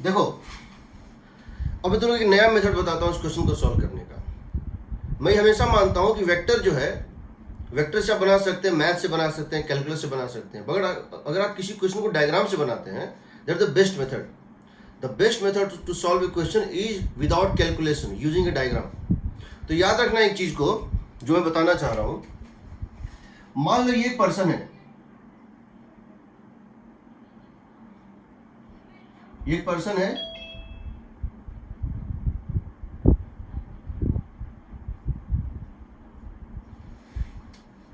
देखो अभी तुमको एक नया मेथड बताता हूँ इस क्वेश्चन को सॉल्व करने का। मैं हमेशा मानता हूँ कि वेक्टर जो है, वेक्टर से आप बना सकते हैं, मैथ से बना सकते हैं, कैलकुलस से बना सकते हैं, मगर अगर आप किसी क्वेश्चन को डायग्राम से बनाते हैं, that the best method. The best method to solve a question is without calculation using a diagram. तो याद रखना एक चीज को जो मैं बताना चाह रहा हूं। मान लो ये एक पर्सन है, ये एक पर्सन है,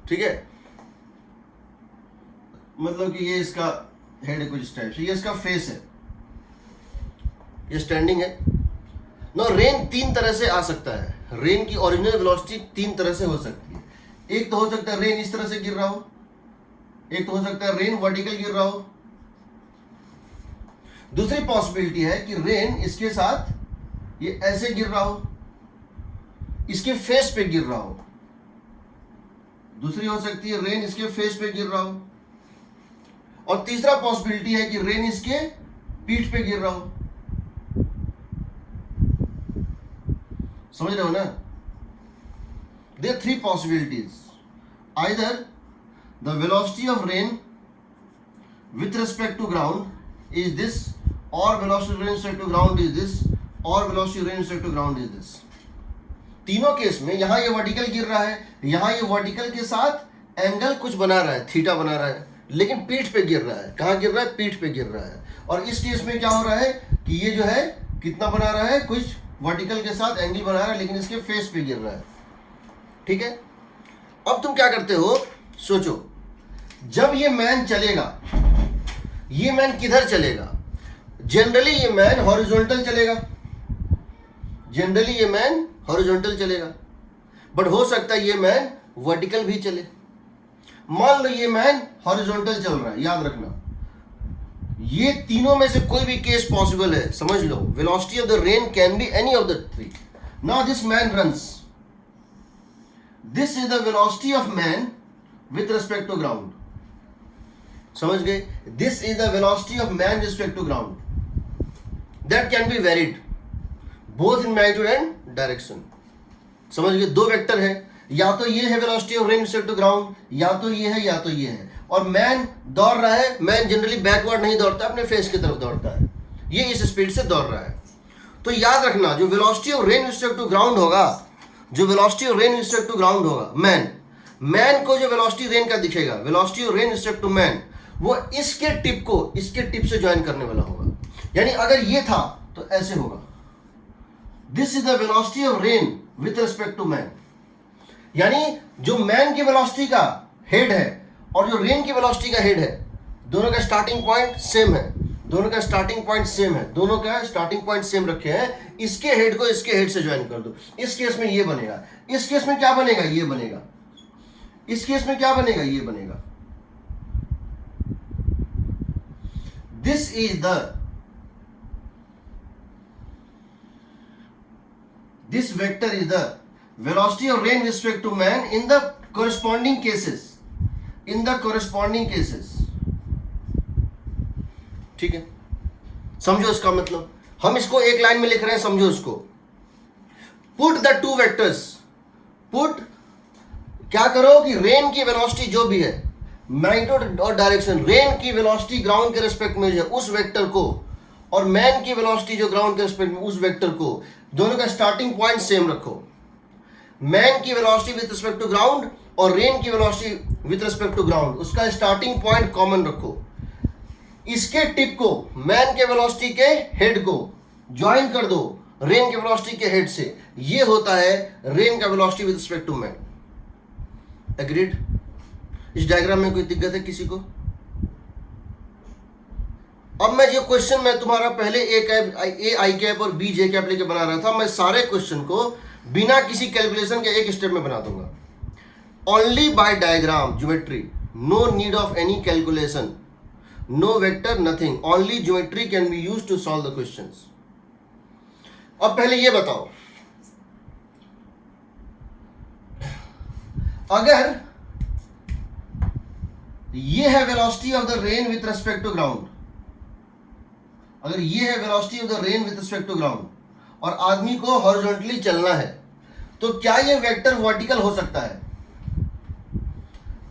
ठीक है, मतलब कि ये इसका हेड है कुछ इस टाइप से, ये इसका फेस है, ये स्टैंडिंग है। नो रेन तीन तरह से आ सकता है। रेन की ओरिजिनल वेलोसिटी तीन तरह से हो सकती है। एक तो हो सकता है रेन इस तरह से गिर रहा हो, एक तो हो सकता है रेन वर्टिकल गिर रहा हो, दूसरी पॉसिबिलिटी है कि रेन इसके साथ ये ऐसे गिर रहा हो, इसके फेस पे गिर रहा हो। दूसरी हो सकती है रेन इसके फेस पे गिर रहा हो, और तीसरा पॉसिबिलिटी है कि रेन इसके पीठ पे गिर रहा हो। समझ रहे हो ना? There three possibilities, either the velocity of rain with respect to ground is this, or velocity of rain with respect to ground is this, or velocity of rain with respect to ground is this। तीनों case में यहां ये vertical गिर रहा है, यहां ये vertical के साथ एंगल कुछ बना रहा है, थीटा बना रहा है, लेकिन पीठ पे गिर रहा है। कहां गिर रहा है? पीठ पे गिर रहा है। और इस केस में क्या हो रहा है कि ये जो है कितना बना रहा है, कुछ वर्टिकल के साथ एंगल बना रहा है, लेकिन इसके फेस पे गिर रहा है। ठीक है, अब तुम क्या करते हो, सोचो, जब ये मैन चलेगा, ये मैन किधर चलेगा? जनरली ये मैन हॉरिजॉन्टल चलेगा, जनरली ये मैन हॉरिजॉन्टल चलेगा, बट हो सकता है ये मैन वर्टिकल भी चले। मान लो ये मैन हॉरिजॉन्टल चल रहा है, याद रखना ये तीनों में से कोई भी केस पॉसिबल है, समझ लो। Velocity of the rain can be any of the three. Now this man runs, this is the velocity of man with respect to ground. समझ गए? This is the velocity of man with respect to ground, that can be varied both in magnitude and direction. समझ गए? दो vector है, या तो ये है velocity of rain with respect to ground, या तो ये है या तो ये है। और मैन दौड़ रहा है, मैन जनरली बैकवर्ड नहीं दौड़ता, अपने फेस की तरफ दौड़ता है, ये इस स्पीड से दौड़ रहा है। तो याद रखना, जो velocity of rain with respect to ground होगा, जो velocity of rain with respect to ground होगा, मैन को जो वेलोसिटी रेन का दिखेगा, velocity of rain with respect to man, वो इसके टिप को इसके टिप से ज्वाइन करने वाला होगा। यानी अगर ये था तो ऐसे होगा, this is the velocity of rain with respect to man. यानी जो मैन की वेलोसिटी का हेड है और जो रेन की वेलोसिटी का हेड है, दोनों का स्टार्टिंग पॉइंट सेम है, दोनों का स्टार्टिंग पॉइंट सेम है, दोनों का स्टार्टिंग पॉइंट सेम रखे हैं। इसके हेड को इसके हेड से ज्वाइन कर दो, इस केस में ये बनेगा, इस केस में क्या बनेगा? ये बनेगा, इस केस में क्या बनेगा? ये बनेगा। This is this vector is the velocity of rain with respect to man in the corresponding cases, in the corresponding cases। ठीक है, समझो इसका मतलब। हम इसको एक लाइन में लिख रहे हैं, समझो इसको। Put the two vectors, put, क्या करो कि रेन की वेलोसिटी जो भी है, मैग्नीट्यूड और डायरेक्शन, रेन की वेलोसिटी ग्राउंड के रिस्पेक्ट में जो है उस वेक्टर को, और मैन की वेलोसिटी जो ग्राउंड के रिस्पेक्ट में उस वेक्टर को, दोनों का स्टार्टिंग पॉइंट सेम रखो। मैन की velocity with respect to ground और रेन की velocity with respect to ground, उसका स्टार्टिंग पॉइंट कॉमन रखो। इसके टिप को मैन के वेलोसिटी के हेड को ज्वाइन कर दो रेन के वेलोसिटी के हेड से, ये होता है रेन का velocity with respect to man. Agreed? इस डायग्राम में कोई दिक्कत है किसी को? अब मैं जो क्वेश्चन मैं तुम्हारा पहले ए आई कैप और बी जे कैप लेके बना रहा था, मैं सारे क्वेश्चन को बिना किसी कैलकुलेशन के एक स्टेप में बना दूंगा, only by diagram, geometry, no need of any calculation, no vector, nothing, only geometry can be used to solve the questions. अब पहले ये बताओ, अगर ये है velocity of the rain with respect to ground, अगर ये है velocity of the rain with respect to ground और आदमी को हॉरिजॉन्टली चलना है, तो क्या ये वेक्टर वर्टिकल हो सकता है?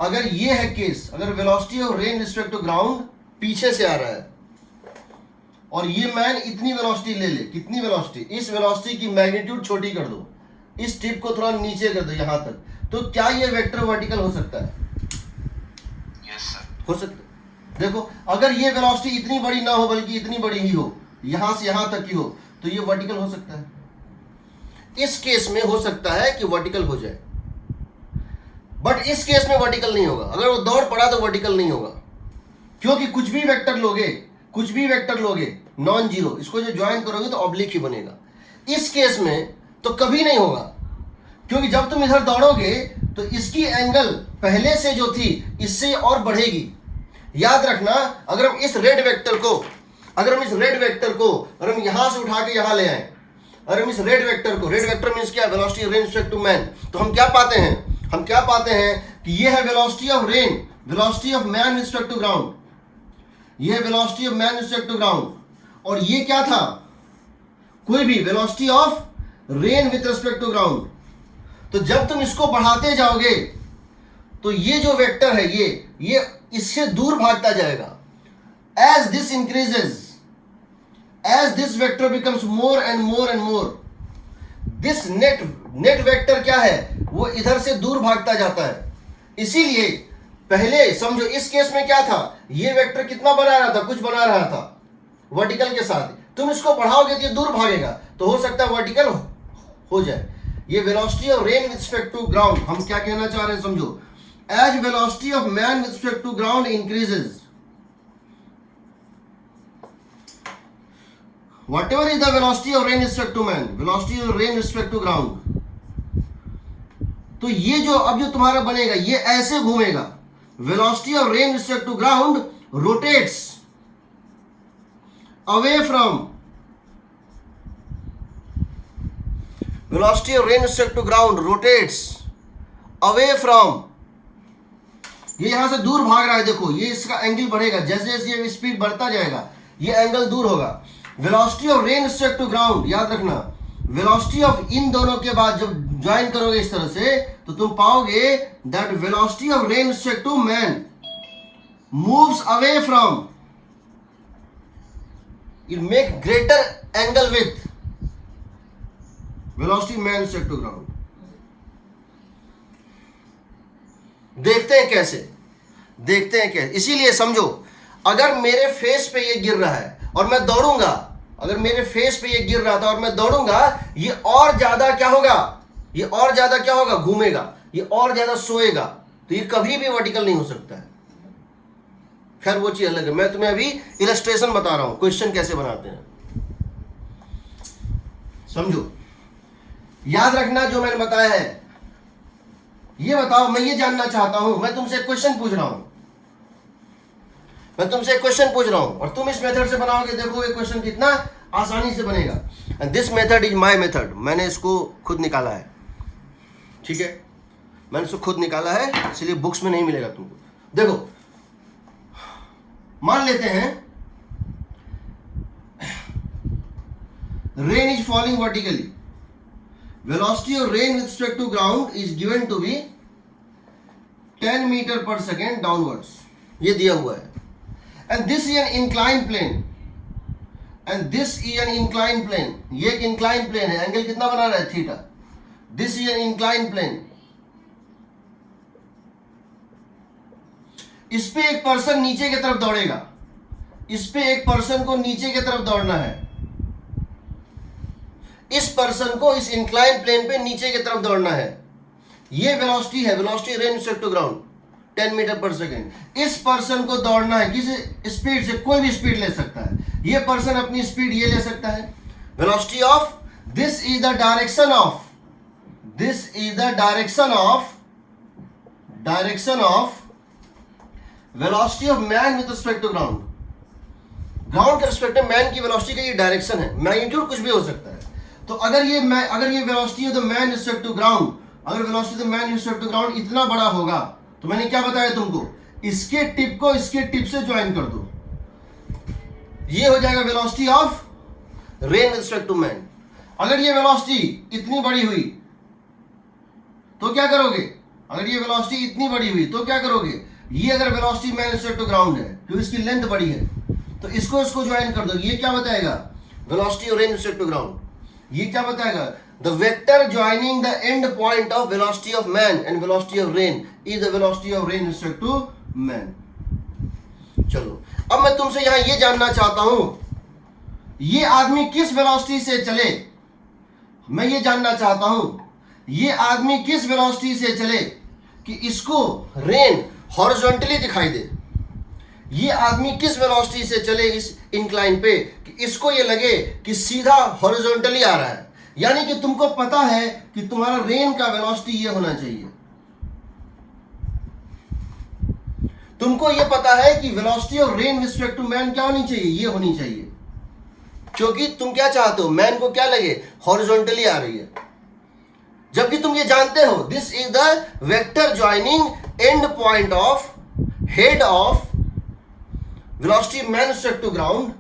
अगर ये है केस, अगर velocity of rain respect to ground पीछे से आ रहा है और ये मैन इतनी वेलोसिटी ले ले, कितनी वेलोसिटी, इस वेलोसिटी की मैग्नीट्यूड छोटी कर दो, इस टिप को थोड़ा नीचे कर दो यहां तक, तो क्या ये वेक्टर वर्टिकल हो सकता है? Yes sir. हो सकता है। देखो, अगर ये वेलोसिटी इतनी बड़ी ना हो बल्कि इतनी बड़ी ही हो, यहां से यहां तक की हो, तो ये वर्टिकल हो सकता है। इस केस में हो सकता है कि वर्टिकल हो जाए, बट इस केस में वर्टिकल नहीं होगा। अगर वो दौड़ पड़ा तो वर्टिकल नहीं होगा, क्योंकि कुछ भी वेक्टर लोगे नॉन जीरो, इसको जो ज्वाइन करोगे तो ऑब्लिक ही बनेगा। इस केस में तो कभी नहीं होगा, क्योंकि जब तुम इधर दौड़ोगे तो इसकी एंगल पहले से जो थी इससे और बढ़ेगी। याद रखना, अगर हम इस रेड वेक्टर को अगर हम यहां से उठा के यहां ले आए, अगर हम इस रेड वेक्टर मींस क्या, velocity rain respect to man, तो हम क्या पाते हैं कि ये है velocity of rain, velocity of man with respect to ground, ये है velocity of man with respect to ground, और ये क्या था, कोई भी velocity of rain with respect to ground. तो जब तुम इसको बढ़ाते जाओगे तो ये जो वेक्टर है ये इससे दूर भागता जाएगा। As this increases, as this vector becomes more and more, this net vector क्या है, वो इधर से दूर भागता जाता है। इसीलिए पहले समझो, इस केस में क्या था, ये वेक्टर कितना बना रहा था, कुछ बना रहा था वर्टिकल के साथ, तुम इसको बढ़ाओगे तो ये दूर भागेगा, तो हो सकता है वर्टिकल हो जाए। ये velocity of rain with respect to ground, हम क्या कहना चाह रहे हैं समझो, as velocity of man with respect to ground increases, whatever is the velocity of rain with respect to man, velocity of rain with respect to ground, तो ये जो अब जो तुम्हारा बनेगा ये ऐसे घूमेगा। velocity of rain with respect to ground rotates away from, velocity of rain with respect to ground rotates away from, ये यहां से दूर भाग रहा है। देखो, ये इसका एंगल बढ़ेगा, जैसे जैसे ये स्पीड बढ़ता जाएगा ये एंगल दूर होगा। Velocity of rain respect to ground, याद रखना, वेलोसिटी ऑफ इन दोनों के बाद जब ज्वाइन करोगे इस तरह से, तो तुम पाओगे that velocity of rain respect to man moves away from, it make greater angle with velocity man respect to ground. देखते हैं कैसे। इसीलिए समझो, अगर मेरे फेस पे ये गिर रहा है और मैं दौड़ूंगा, अगर मेरे फेस पे ये गिर रहा था और मैं दौड़ूंगा, ये और ज्यादा क्या होगा, घूमेगा, ये और ज्यादा सोएगा, तो ये कभी भी वर्टिकल नहीं हो सकता है। खैर वो चीज अलग है, मैं तुम्हें अभी इलस्ट्रेशन बता रहा हूं, क्वेश्चन कैसे बनाते हैं, समझो। याद रखना जो मैंने बताया है। ये बताओ, मैं ये जानना चाहता हूं, मैं तुमसे क्वेश्चन पूछ रहा हूं, और तुम इस मेथड से बनाओगे, देखो ये क्वेश्चन कितना आसानी से बनेगा। And this method is my method, मैंने इसको खुद निकाला है, ठीक है, मैंने इसको खुद निकाला है, इसलिए बुक्स में नहीं मिलेगा तुमको। देखो, मान लेते हैं rain is falling vertically, velocity of rain with respect to ground is given to be 10 metre per second downwards, ये दिया हुआ है। And this is an inclined plane, ये एक inclined plane है, एंगल कितना बना रहा है, theta. This is an inclined plane, इस पे एक पर्सन नीचे की तरफ दौड़ेगा, इस पे एक पर्सन को नीचे की तरफ दौड़ना है, इस पर्सन को इस इंक्लाइन प्लेन पे नीचे की तरफ दौड़ना है। ये वेलोसिटी है, velocity rain respect to ground 10 metre per second. इस पर्सन को दौड़ना है किसी स्पीड से, कोई भी स्पीड ले सकता है, ये पर्सन अपनी स्पीड ये ले सकता है। Velocity of this is the direction of velocity of man with respect to ground, ground के रिस्पेक्ट में मैन की वेलोसिटी का ये डायरेक्शन है, मैग्नीट्यूड कुछ भी हो सकता है। तो अगर ये velocity of the man respect to ground, अगर velocity of the man respect to ground इतना बड़ा होगा, तो मैंने क्या बताया तुमको, इसके टिप को इसके टिप से ज्वाइन कर दो, ये हो जाएगा velocity of rain with respect to man. अगर ये वेलोसिटी इतनी बड़ी हुई तो क्या करोगे? अगर ये वेलोसिटी इतनी बड़ी हुई तो क्या करोगे? ये अगर velocity man respect to ground है क्योंकि इसकी लेंथ बड़ी है, तो इसको ज्वाइन कर दो। ये क्या बताएगा? Velocity of rain respect to ground. ये क्या बताएगा? The vector joining the end point of velocity of man and velocity of rain is the velocity of rain respect to man. चलो, अब मैं तुमसे यहां ये जानना चाहता हूं, ये आदमी किस वेलोसिटी से चले। मैं ये जानना चाहता हूं, ये आदमी किस वेलोसिटी से चले कि इसको रेन हॉरिजॉन्टली दिखाई दे। ये आदमी किस वेलोसिटी से चले इस इंक्लाइन पे कि इसको ये लगे कि सीधा हॉरिजॉन्टली आ रहा है। यानी कि तुमको पता है कि तुम्हारा रेन का वेलोसिटी ये होना चाहिए। तुमको ये पता है कि velocity of rain with respect to man क्या होनी चाहिए? ये होनी चाहिए, क्योंकि तुम क्या चाहते हो? मैन को क्या लगे? हॉरिजॉन्टली आ रही है। जबकि तुम ये जानते हो this is the vector joining end point of head of velocity man respect to ground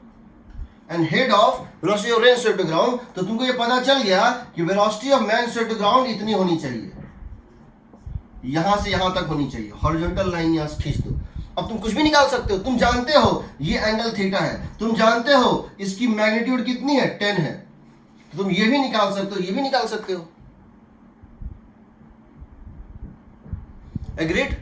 and head of velocity of rain respect to ground. तो तुमको ये पता चल गया कि velocity of man respect to ground इतनी होनी चाहिए, यहां से यहां तक होनी चाहिए। हॉरिजॉन्टल लाइन यहां से खींच दो। अब तुम कुछ भी निकाल सकते हो। तुम जानते हो ये एंगल थीटा है, तुम जानते हो इसकी मैग्नीट्यूड कितनी है? 10 है। तो तुम ये भी निकाल सकते हो, ये भी निकाल सकते हो। एग्रीड?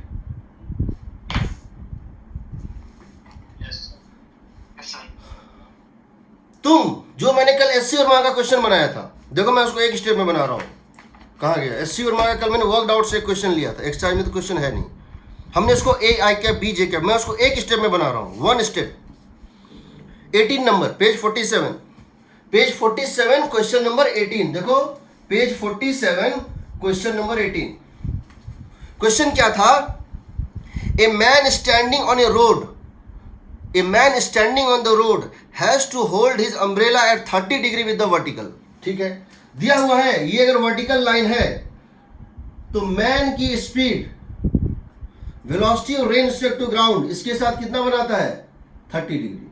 तुम जो मैंने कल एससी वर्मा का क्वेश्चन बनाया था, देखो मैं उसको एक स्टेप में बना रहा हूं। कहाँ गया एससी वर्मा का? कल मैंने वर्कड आउट से एक क्वेश्चन लिया था, एक्स्ट्रा में तो क्वेश्चन है नहीं। हमने उसको ए आई कैप बी जे कैप, मैं उसको एक स्टेप में बना रहा हूं, one step. 18 number, page 47, page 47 question number 18। देखो पेज 47 क्वेश्चन नंबर 18। क्वेश्चन क्या था? ए man standing on A road, a man standing on the road has to hold his umbrella at 30 degree with the vertical। ठीक है, दिया हुआ है ये अगर वर्टिकल लाइन है तो मैन की speed velocity of rain respect to ground इसके साथ कितना बनाता है? 30 degree.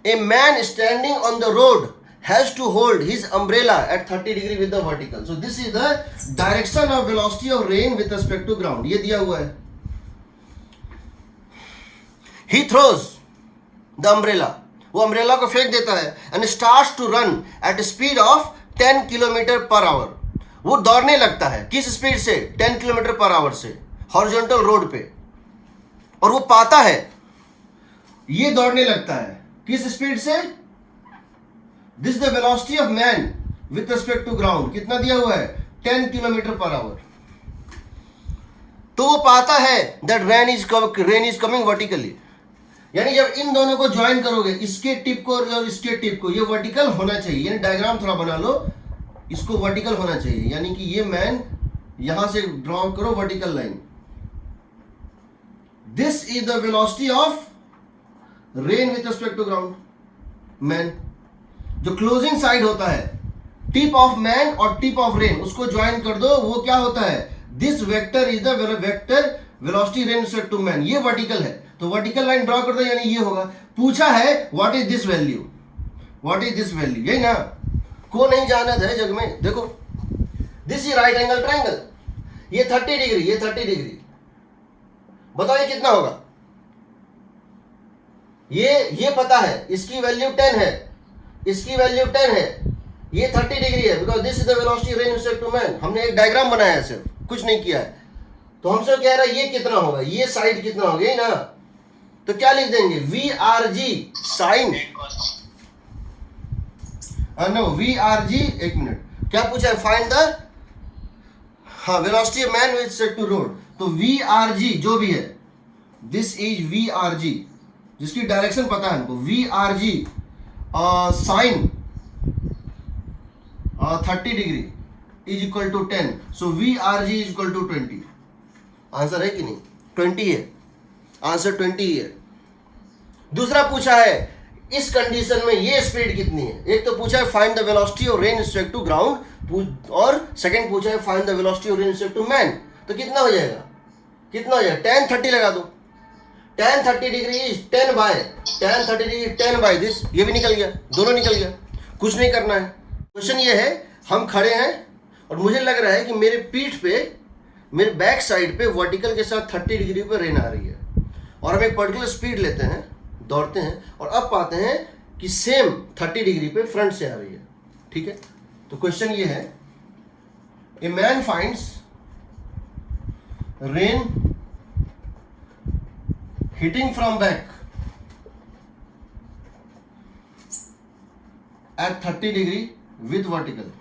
A man standing on the road has to hold his umbrella at 30 degree with the vertical। so this is the direction of velocity of rain with respect to ground। ये दिया हुआ है। He throws the umbrella, वो umbrella को फेंक देता है and starts to run at a speed of 10 kilometre per hour. वो दौड़ने लगता है किस स्पीड से? 10 किलोमीटर पर आवर से हॉरिजॉन्टल रोड पे। और वो पाता है, ये दौड़ने लगता है किस स्पीड से? This the velocity of man with respect to ground. कितना दिया हुआ है? 10 किलोमीटर पर आवर। तो वो पाता है that rain is coming vertically. यानी जब इन दोनों को ज्वाइन करोगे, इसके टिप को और इसके टिप को, ये वर्टिकल होना चाहिए। यानी डायग्राम थोड़ा बना लो, इसको वर्टिकल होना चाहिए। यानी कि ये मैन यहां से ड्रॉ करो vertical line. This is the velocity of rain with respect to ground man. जो क्लोजिंग साइड होता है टिप ऑफ मैन और टिप ऑफ रेन, उसको ज्वाइन कर दो, वो क्या होता है? This vector is the vector velocity rain respect to man. ये वर्टिकल है तो वर्टिकल लाइन ड्रॉ कर दो, यानी ये होगा। पूछा है what is this value, what is this value, यही ना? को नहीं जाना है जग में। देखो this is right angle triangle, ये 30 डिग्री, ये 30 डिग्री। बताओ ये कितना होगा? ये पता है इसकी वैल्यू 10 है, इसकी वैल्यू 10 है, ये 30 डिग्री है। Because this is the velocity rain respect to man. हमने एक डायग्राम बनाया है, सिर्फ कुछ नहीं किया है। तो हमसे कह रहा है ये कितना होगा, ये साइड कितना होगा, यही ना? तो क्या लिख देंगे? V R G sine, no V R G, एक मिनट, क्या पूछा है? फाइंड द, हाँ, velocity of man with respect to road. तो वी आर जी जो भी है, this is V R G, जिसकी डायरेक्शन पता है हमको। V R G sine 30 degree is equal to 10। So V R G is equal to 20। Answer है कि नहीं? 20 है, आंसर 20 ही है। दूसरा पूछा है इस कंडीशन में ये स्पीड कितनी है। एक तो पूछा है find the velocity of rain respect to ground, और सेकंड पूछा है find the velocity of rain respect to man. तो कितना हो जाएगा? कितना हो जाएगा? 10 30 लगा दो, tan 30 degree is 10 by this, ये भी निकल गया, दोनों निकल गया, कुछ नहीं करना है। क्वेश्चन ये है, हम खड़े हैं और मुझे लग रहा है कि मेरे पीठ पे, मेरे बैक साइड पे वर्टिकल के साथ 30 डिग्री पे रेन आ रही है, और हम एक पर्टिकुलर स्पीड लेते हैं, दौड़ते हैं, और अब पाते हैं कि सेम 30 डिग्री पे फ्रंट से आ रही है। ठीक है, तो क्वेश्चन ये है, a man finds rain hitting from back at 30 degree with vertical.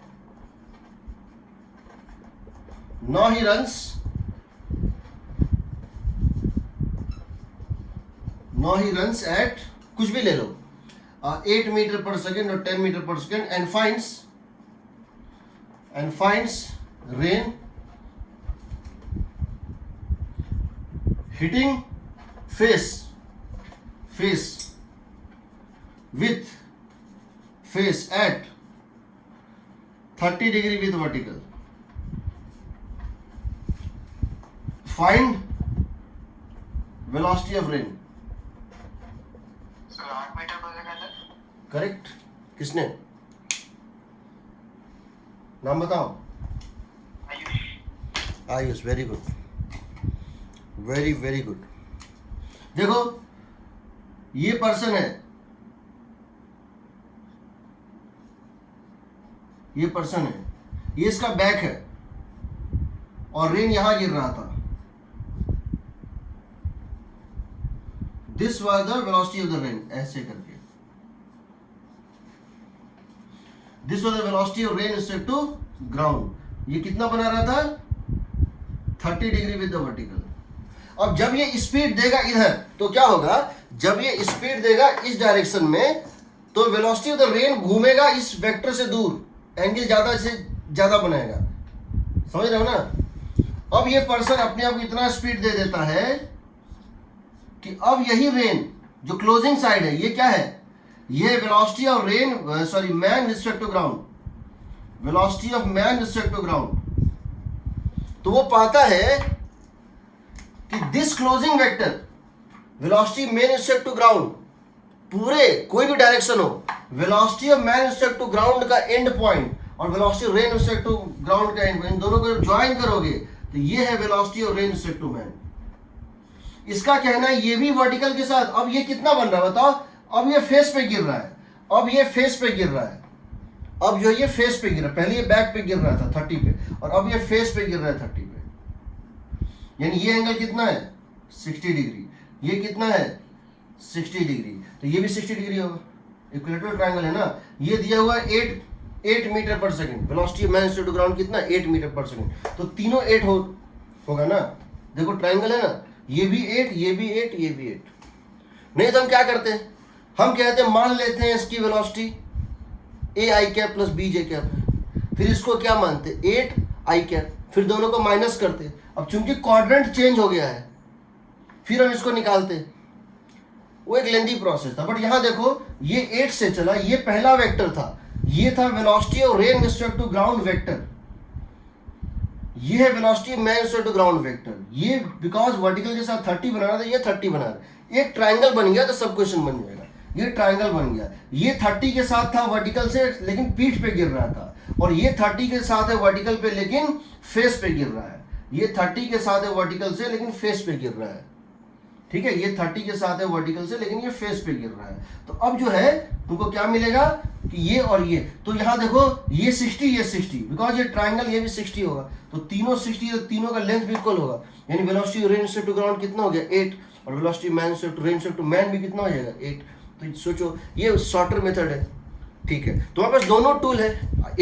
Now he runs at, कुछ भी ले लो, 8 मीटर पर सेकेंड और 10 metre per second, and finds rain hitting face at 30 degree with vertical. Find velocity of rain. Sir 8 metre per second है। Correct. किसने? नाम बताओ। Ayush, very good, very very good. देखो ये पर्सन है, ये पर्सन है, ये इसका बैक है, और रेन यहां गिर रहा था। This was the velocity of the rain, ऐसे करके this was the velocity of rain respect to ground. ये कितना बना रहा था? 30 डिग्री विद द वर्टिकल। अब जब ये स्पीड देगा इधर, तो क्या होगा? जब ये स्पीड देगा इस डायरेक्शन में, तो वेलोसिटी ऑफ द रेन घूमेगा इस वेक्टर से दूर, एंगल ज्यादा से ज्यादा बनाएगा। समझ रहे हो ना? अब ये पर्सन अपने आप को इतना स्पीड दे देता है कि अब यही रेन जो क्लोजिंग साइड है, ये क्या है? ये velocity of rain, sorry, man respect to ground, velocity of man respect to ground. तो वो पाता है कि this closing vector, velocity man respect to ground, पूरे कोई भी डायरेक्शन हो, velocity of man respect to ground का एंड पॉइंट और velocity rain respect to ground का एंड पॉइंट, दोनों को ज्वाइन करोगे तो ये है velocity of rain respect to man. इसका कहना है ये भी वर्टिकल के साथ, अब ये कितना बन रहा है बताओ? अब ये फेस पे गिर रहा है, अब ये फेस पे गिर रहा है, अब जो ये फेस पे गिर रहा है, पहले ये बैक पे गिर रहा था 30 पे, और अब ये फेस पे गिर रहा है 30 पे। यानी ये एंगल कितना है? 60 डिग्री। ये कितना है? 60 डिग्री। तो ये भी 60 डिग्री होगा। इक्विलेटरल ट्रायंगल है ना। ये दिया हुआ है 8 metre per second, velocity of man respect to ground कितना? 8 मीटर पर सेकंड। तो तीनों 8 होगा ना। देखो ट्रायंगल है ना, ये भी 8, ये भी 8, ये भी 8। नहीं तो हम क्या करते हैं? हम कहते हैं मान लेते हैं इसकी velocity ai cap plus bj cap है, फिर इसको क्या मानते? 8i कैप, फिर दोनों को माइनस करते। अब चूंकि क्वाड्रेंट चेंज हो गया है, फिर हम इसको निकालते। वो एक लेंथी प्रोसेस था, बट यहां देखो ये 8 से चला, ये पहला वेक्टर था, ये था velocity of rain respect to ground vector, ये है velocity man respect to ground vector. ये बिकॉज वर्टिकल के साथ 30 बना रहा था, ये 30 बना रहा है। एक ट्रायंगल बन गया तो सब क्वेश्चन बन जाएगा। ये ट्रायंगल बन गया, ये 30 के साथ था वर्टिकल से, लेकिन पीठ पे गिर रहा था, और ये 30 के साथ है वर्टिकल पे लेकिन फेस पे गिर रहा है। ये 30 के साथ है वर्टिकल से लेकिन फेस पे गिर रहा है। ठीक है, ये 30 के साथ है वर्टिकल से लेकिन ये फेस पे गिर रहा है। तो अब जो है तुमको क्या मिलेगा कि ये और ये, तो यहाँ देखो ये 60, ये 60, बिकॉज ये ट्रायंगल, ये भी 60 होगा, तो तीनों 60, तो तीनों का लेंथ भी इक्वल होगा। यानी velocity rain respect to ground कितना हो गया? 8, और velocity man respect to rain respect to man भी कितना हो जाएगा? 8। तो सोचो ये शॉर्टर मेथड है। ठीक है, तुम्हारे पास दोनों टूल है,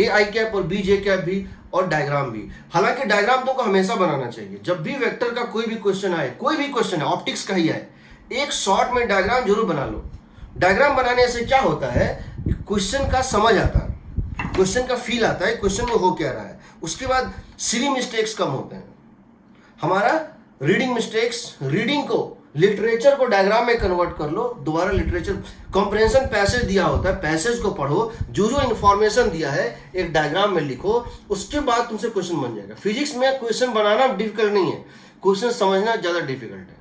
ai कैप और bj कैप भी, और डायग्राम भी। हालांकि डायग्राम तुमको हमेशा बनाना चाहिए। जब भी वेक्टर का कोई भी क्वेश्चन आए, कोई भी क्वेश्चन है, ऑप्टिक्स का ही आए, एक शॉर्ट में डायग्राम जरूर बना लो। डायग्राम बनाने से क्या होता है? क्वेश्चन का समझ आता है, क्वेश्चन का फील आता है, क्वेश्चन में हो क्या रहा है। उसके बाद सिली मिस्टेक्स कम होते हैं। हमारा रीडिंग मिस्टेक्स, रीडिंग को, लिटरेचर को डायग्राम में कन्वर्ट कर लो। दोबारा लिटरेचर कॉम्प्रिहेंशन पैसेज दिया होता है, पैसेज को पढ़ो, जो जो इन्फॉर्मेशन दिया है एक डायग्राम में लिखो, उसके बाद तुमसे क्वेश्चन बन जाएगा। फिजिक्स में क्वेश्चन बनाना डिफिकल्ट नहीं है, क्वेश्चन समझना ज़्यादा डिफिकल्ट है।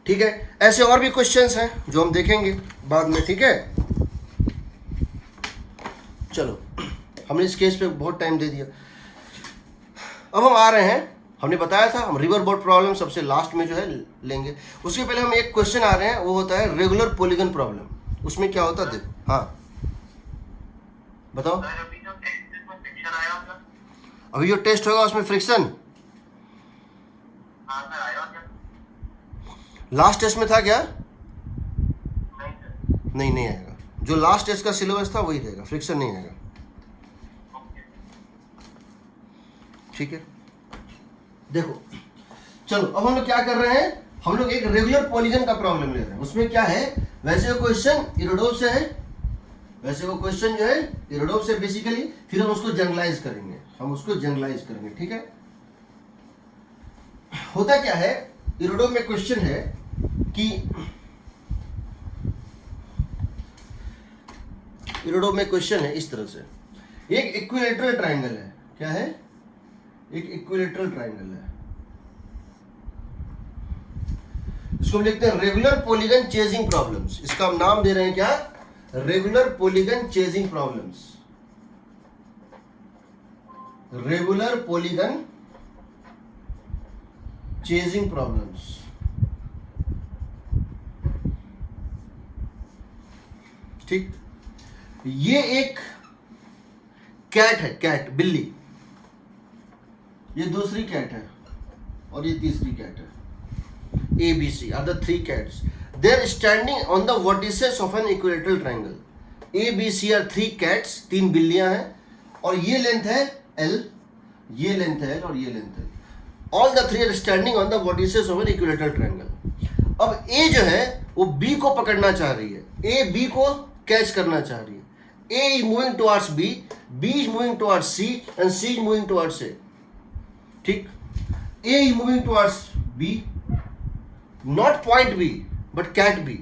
ठीक है, ऐसे और भी क्वेश्चंस हैं जो हम देखेंगे बाद में, ठीक है। चलो, हमने इस केस पे बहुत टाइम दे दिया। अब हम आ रहे हैं, हमने बताया था हम रिवर बोर्ड प्रॉब्लम सबसे लास्ट में जो है लेंगे। उसके पहले हम एक क्वेश्चन आ रहे हैं, वो होता है रेगुलर पॉलीगन प्रॉब्लम। उसमें क्या होता है, हाँ बताओ। अभी जो टेस्ट होगा उसमें फ्रिक्शन लास्ट टेस्ट में था क्या? नहीं आएगा। जो लास्ट टेस्ट का सिलेबस था वही रहेगा, फ्रिक्शन नहीं आएगा, ठीक है। देखो चलो, अब हम लोग क्या कर रहे हैं, हम लोग एक रेगुलर पॉलीगन का प्रॉब्लम ले रहे हैं। उसमें क्या है, वैसे वो क्वेश्चन इरोडोव से है, वैसे वो क्वेश्चन जो है इरोडोव से बेसिकली, फिर हम उसको जनरलाइज करेंगे, ठीक है। होता क्या है, इरोडोव में क्वेश्चन है कि इरोडोव में क्वेश्चन है इस तरह से, एक इक्विलेटरल ट्रायंगल है। क्या है? एक इक्विलेटरल ट्रायंगल है, इसको हम लिखते हैं रेगुलर पॉलीगन चेजिंग प्रॉब्लम्स। इसका हम नाम दे रहे हैं क्या? Regular polygon chasing problems. Regular polygon chasing problems, ठीक। ये एक कैट है, कैट बिल्ली, ये दूसरी कैट है और ये तीसरी कैट है। A, B, C are the three cats. They are standing on the vertices of an equilateral triangle. A, B, C are three cats, तीन बिल्लियां हैं और ये लेंथ है L, ये लेंथ है L और ये लेंथ है। All the three are standing on the vertices of an equilateral triangle. अब A जो है वो B को पकड़ना चाह रही है, A B को कैच करना चाह रही है। A is moving towards B, B is moving towards C and C is moving towards A. ठीक, A is moving towards B, not point B but cat B,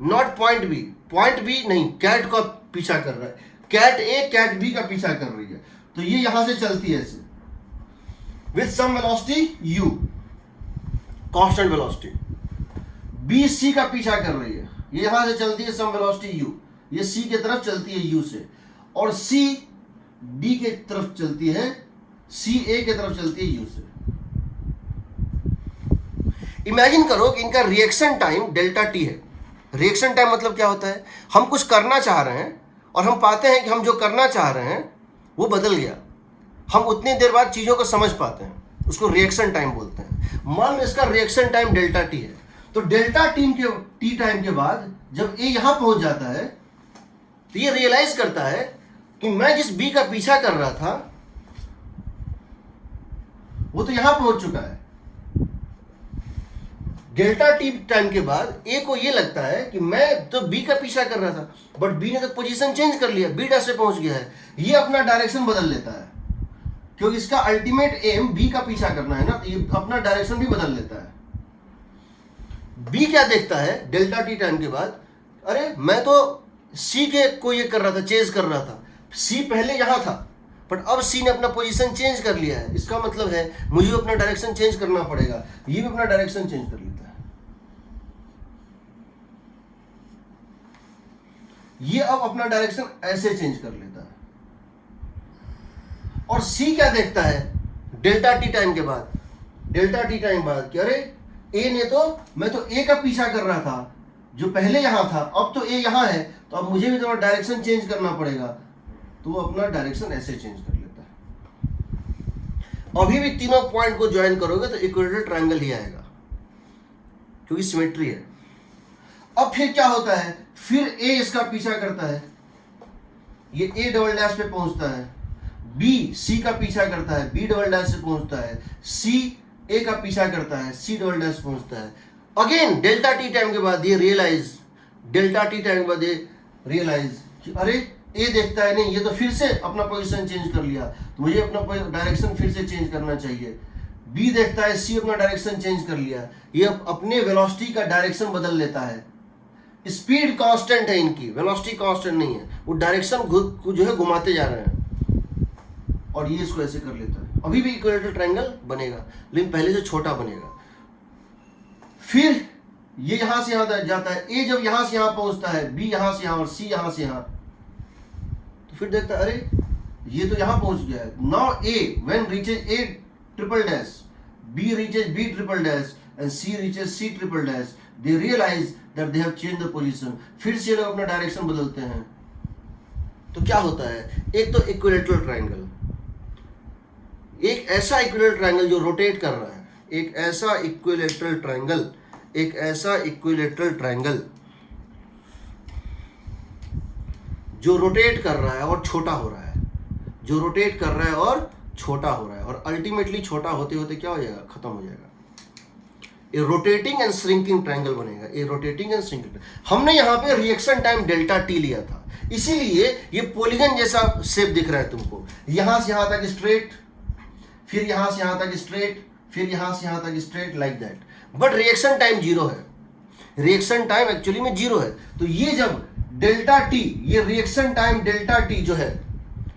not point B, point B नहीं, cat का पीछा कर रहा है, cat A cat B का पीछा कर रही है। तो ये यहां से चलती है ऐसे with some velocity u, constant velocity। B C का पीछा कर रही है, ये यहां से चलती है some velocity u, ये C के तरफ चलती है u से, और C D के तरफ चलती है, C A के तरफ चलती है u से। इमेजिन करो कि इनका रिएक्शन टाइम डेल्टा टी है। रिएक्शन टाइम मतलब क्या होता है, हम कुछ करना चाह रहे हैं और हम पाते हैं कि हम जो करना चाह रहे हैं वो बदल गया, हम उतनी देर बाद चीज़ों को समझ पाते हैं, उसको रिएक्शन टाइम बोलते हैं। मान लो इसका रिएक्शन टाइम डेल्टा टी है, तो डेल्टा टी टाइम के बाद जब ए यहाँ पहुँच जाता है तो ये रियलाइज करता है कि मैं जिस बी का पीछा कर रहा था वो तो यहाँ पहुँच चुका है। डेल्टा टी टाइम के बाद ए को ये लगता है कि मैं तो बी का पीछा कर रहा था, बट बी ने तो पोजीशन चेंज कर लिया, बी डैश से पहुंच गया है। ये अपना डायरेक्शन बदल लेता है, क्योंकि इसका अल्टीमेट एम बी का पीछा करना है ना, तो ये अपना डायरेक्शन भी बदल लेता है। बी क्या देखता है डेल्टा टी टाइम के बाद, अरे मैं तो सी के को ये कर रहा था, चेंज कर रहा था, सी पहले यहाँ था बट अब सी ने अपना पोजीशन चेंज कर लिया है, इसका मतलब है मुझे अपना डायरेक्शन चेंज करना पड़ेगा। ये भी अपना डायरेक्शन चेंज कर लेता है। ये अब अपना डायरेक्शन ऐसे चेंज कर लेता है। और सी क्या देखता है डेल्टा टी टाइम के बाद, डेल्टा टी टाइम बाद कि अरे ए ने तो, मैं तो ए का पीछा कर रहा था जो पहले यहां था, अब तो ए यहां है, तो अब मुझे भी थोड़ा डायरेक्शन चेंज करना पड़ेगा, तो वो अपना डायरेक्शन ऐसे चेंज कर लेता है। अभी भी तीनों पॉइंट को ज्वाइन करोगे तो इक्विलेटरल ट्रायंगल ही आएगा, क्योंकि सिमेट्री है। अब फिर क्या होता है, फिर ए इसका पीछा करता है, ये ए डबल डैश पे पहुंचता है, बी सी का पीछा करता है, बी डबल डैश से पहुंचता है, सी ए का पीछा करता है, सी डबल डैश पहुंचता है। अगेन डेल्टा टी टाइम के बाद ये रियलाइज, डेल्टा टी टाइम के बाद ये रियलाइज कि अरे ए देखता है नहीं, ये तो फिर से अपना पोजीशन चेंज कर लिया, तो मुझे अपना डायरेक्शन फिर से चेंज करना चाहिए। बी देखता है सी अपना डायरेक्शन चेंज कर लिया, ये अपने वेलोसिटी का डायरेक्शन बदल लेता है। स्पीड कांस्टेंट है इनकी, वेलोसिटी कांस्टेंट नहीं है, वो डायरेक्शन जो है घुमाते जा रहे हैं और ये इसको ऐसे कर लेता है। अभी भी इक्विलेटरल ट्रायंगल बनेगा लेकिन पहले से छोटा बनेगा। फिर ये यहां से यहां जाता है, ए जब यहां से यहां पहुंचता है, बी यहां से यहां और सी यहां से यहां, तो फिर देखता है अरे ये तो यहां पहुंच गया है। Now A when reaches A triple dash, B reaches B triple dash and C reaches C triple dash, they realise that they have change the position. फिर से लोग अपना डायरेक्शन बदलते हैं। तो क्या होता है, एक तो इक्विलेटरल ट्रायंगल, एक ऐसा इक्विलेटरल ट्रायंगल जो रोटेट कर रहा है, एक ऐसा इक्विलेटरल ट्रायंगल, एक ऐसा इक्विलेटरल ट्रायंगल जो रोटेट कर रहा है और छोटा हो रहा है, जो रोटेट कर रहा है और छोटा हो रहा है, और अल्टीमेटली छोटा होते होते क्या हो जाएगा, खत्म हो जाएगा। ए रोटेटिंग एंड श्रिंकिंग ट्रायंगल बनेगा, ए रोटेटिंग एंड श्रिंकिंग। हमने यहाँ पे रिएक्शन टाइम डेल्टा टी लिया था, इसीलिए ये पॉलीगन जैसा शेप दिख रहा है तुमको, यहां से यहां तक स्ट्रेट, फिर यहां से यहां तक स्ट्रेट, फिर यहां से यहां तक straight, like that. But reaction time zero है, रिएक्शन टाइम एक्चुअली में जीरो है। तो ये जब डेल्टा टी, ये रिएक्शन टाइम डेल्टा टी जो है,